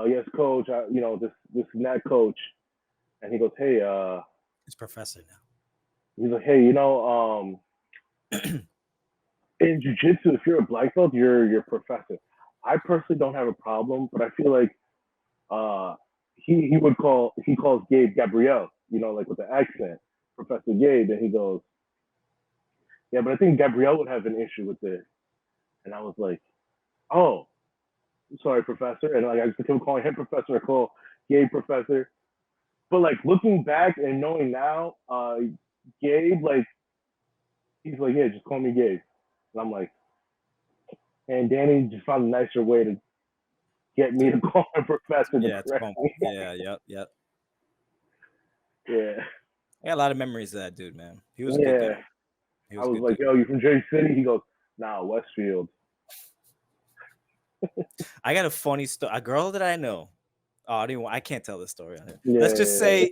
"Yes, coach. This and that, coach." And he goes, "Hey, It's professor he's like, hey, now. in jujitsu, if you're a black belt, you're professor. I personally don't have a problem, but I feel like he calls Gabe Gabriel, like with the accent. Professor Gabe, and he goes, yeah, but I think Gabrielle would have an issue with it. And I was like, oh, sorry, Professor. And like I just kept calling him Professor. I call Gabe Professor. But like looking back and knowing now, Gabe, like he's like, yeah, just call me Gabe. And I'm like, and Danny just found a nicer way to get me to call him Professor. Yeah, yeah, yep. Yeah. I got a lot of memories of that dude, man. He was a Yeah. good dude. I was like, yo, you from Jersey City? He goes, nah, Westfield. I got a funny story. A girl that I know. Oh, I can't tell this story on here. Let's just say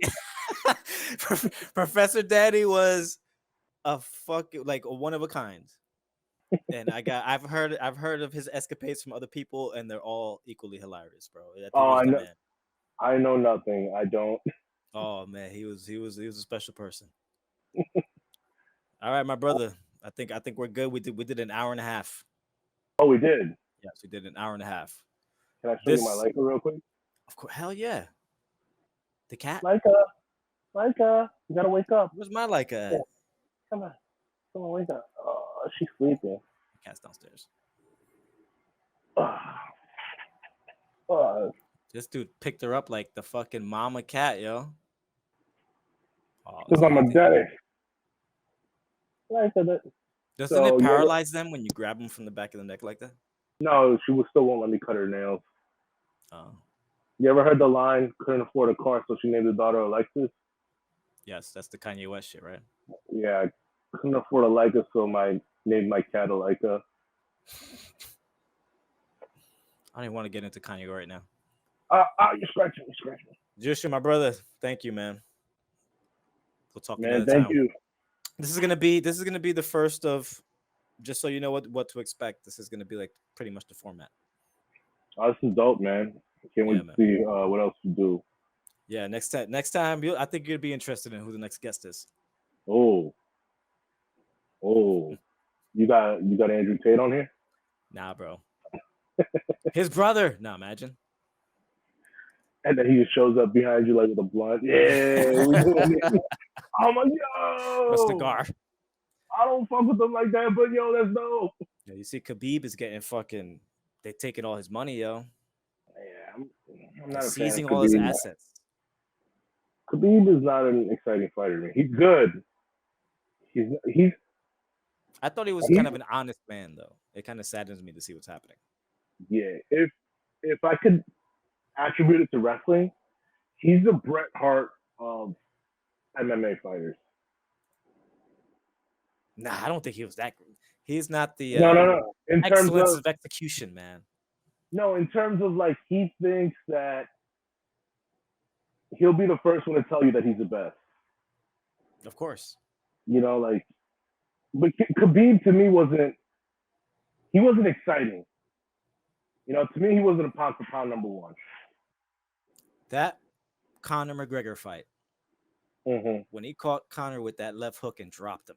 Professor Danny was a fucking like a one of a kind. And I've heard of his escapades from other people, and they're all equally hilarious, bro. I know nothing. I don't. Oh man, he was a special person. All right, my brother. I think we're good. We did an hour and a half. Oh, we did. Yes, we did an hour and a half. Can I show you my Leica real quick? Of course, hell yeah. The cat. Leica, you gotta wake up. Where's my Leica? Yeah. Come on, wake up. Oh, she's sleeping. The cat's downstairs. This dude picked her up like the fucking mama cat, yo. Because I'm a daddy. Doesn't it paralyze them when you grab them from the back of the neck like that? No, she still won't let me cut her nails. Oh. You ever heard the line, couldn't afford a car, so she named the daughter Alexis? Yes, that's the Kanye West shit, right? Yeah, I couldn't afford a Leica, so named my cat a Leica. I don't even want to get into Kanye right now. You're scratching me. Justin, my brother, thank you, man. We'll talk another time. Thank you. This is gonna be the first of, just so you know what to expect. This is gonna be like pretty much the format. Oh, this is dope, man. I can't wait to see what else you do. Yeah, next time, I think you'd be interested in who the next guest is. Oh, you got Andrew Tate on here? Nah, bro. His brother. Nah, imagine. And then he just shows up behind you like with a blunt. Yeah, we doing it. I'm like, yo, a cigar. I don't fuck with them like that, but yo, that's dope. Yeah, you see, Khabib is getting fucking. They taking all his money, yo. Yeah, I'm not seizing all his assets. Khabib is not an exciting fighter, man. He's good. He's. I thought he was kind of an honest man, though. It kind of saddens me to see what's happening. Yeah, if I could attribute it to wrestling, he's the Bret Hart of MMA fighters. Nah, I don't think he was that. He's not the no. In excellence of execution, man. No, in terms of like he thinks that he'll be the first one to tell you that he's the best. Of course. You know, like, but Khabib to me wasn't exciting. You know, to me he wasn't a pound for pound number one. That Conor McGregor fight, when he caught Conor with that left hook and dropped him,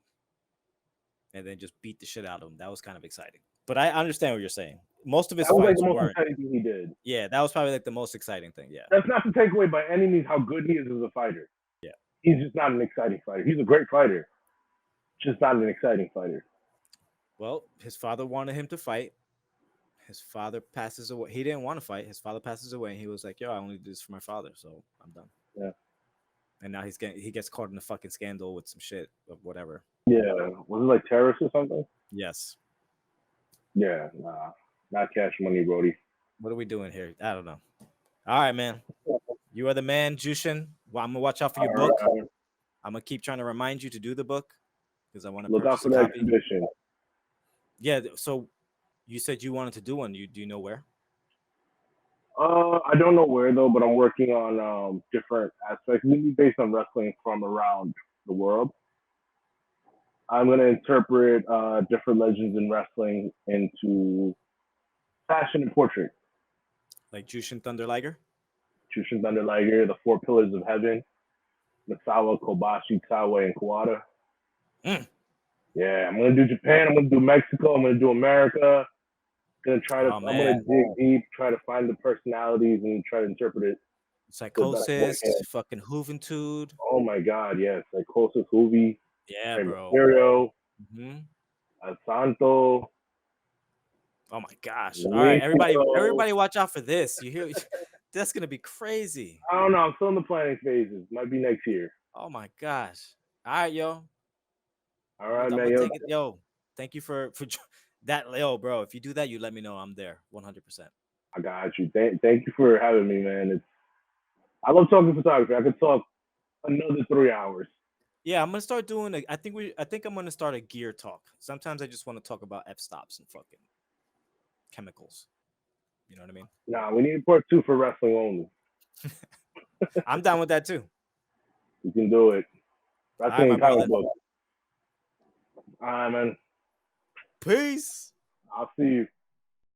and then just beat the shit out of him, that was kind of exciting. But I understand what you're saying. Most of his fights like the most exciting thing he did. Yeah, that was probably like the most exciting thing. Yeah, that's not to take away by any means how good he is as a fighter. Yeah, he's just not an exciting fighter. He's a great fighter, just not an exciting fighter. Well, his father wanted him to fight. His father passes away. He didn't want to fight. His father passes away, and he was like, "Yo, I only do this for my father, so I'm done." Yeah. And now he gets caught in a fucking scandal with some shit of whatever. Yeah, was it like terrorists or something? Yes. Yeah, nah, not Cash Money, Brody. What are we doing here? I don't know. All right, man. You are the man, Jushin. Well, I'm gonna watch out for your book. Right. I'm gonna keep trying to remind you to do the book because I want to look out for that exhibition. Yeah. So you said you wanted to do one. Do you know where? I don't know where though, but I'm working on different aspects. It's gonna be based on wrestling from around the world. I'm gonna interpret different legends in wrestling into fashion and portrait. Like Jushin Thunder Liger? Jushin Thunder Liger, the Four Pillars of Heaven, Misawa, Kobashi, Taue, and Kawada. Yeah, I'm gonna do Japan. I'm gonna do Mexico. I'm gonna do America. I'm gonna dig deep, try to find the personalities, and try to interpret it Psychosis, hand. fucking Juventud. Oh my God, yes. Psychosis, Hoovy, Yeah, Rey bro. Mysterio, Hmm. Santo, Oh my gosh. All right, Luisito. everybody watch out for this. You hear that's gonna be crazy. I don't know. I'm still in the planning phases. Might be next year. Oh my gosh. All right, yo. All right, I'm man. gonna Yo, take it. Yo, thank you for that. Yo, bro, if you do that, you let me know. I'm there 100%. I got you. Thank you for having me, man. I love talking photography. I could talk another 3 hours. Yeah, I'm gonna start doing I think I'm gonna start a gear talk. Sometimes I just want to talk about f-stops and fucking chemicals. You know what I mean? Nah, we need part 2 for wrestling only. I'm down with that too. We can do it. All right, Wrestling my and comic brother. books. All right, man. Peace. I'll see you.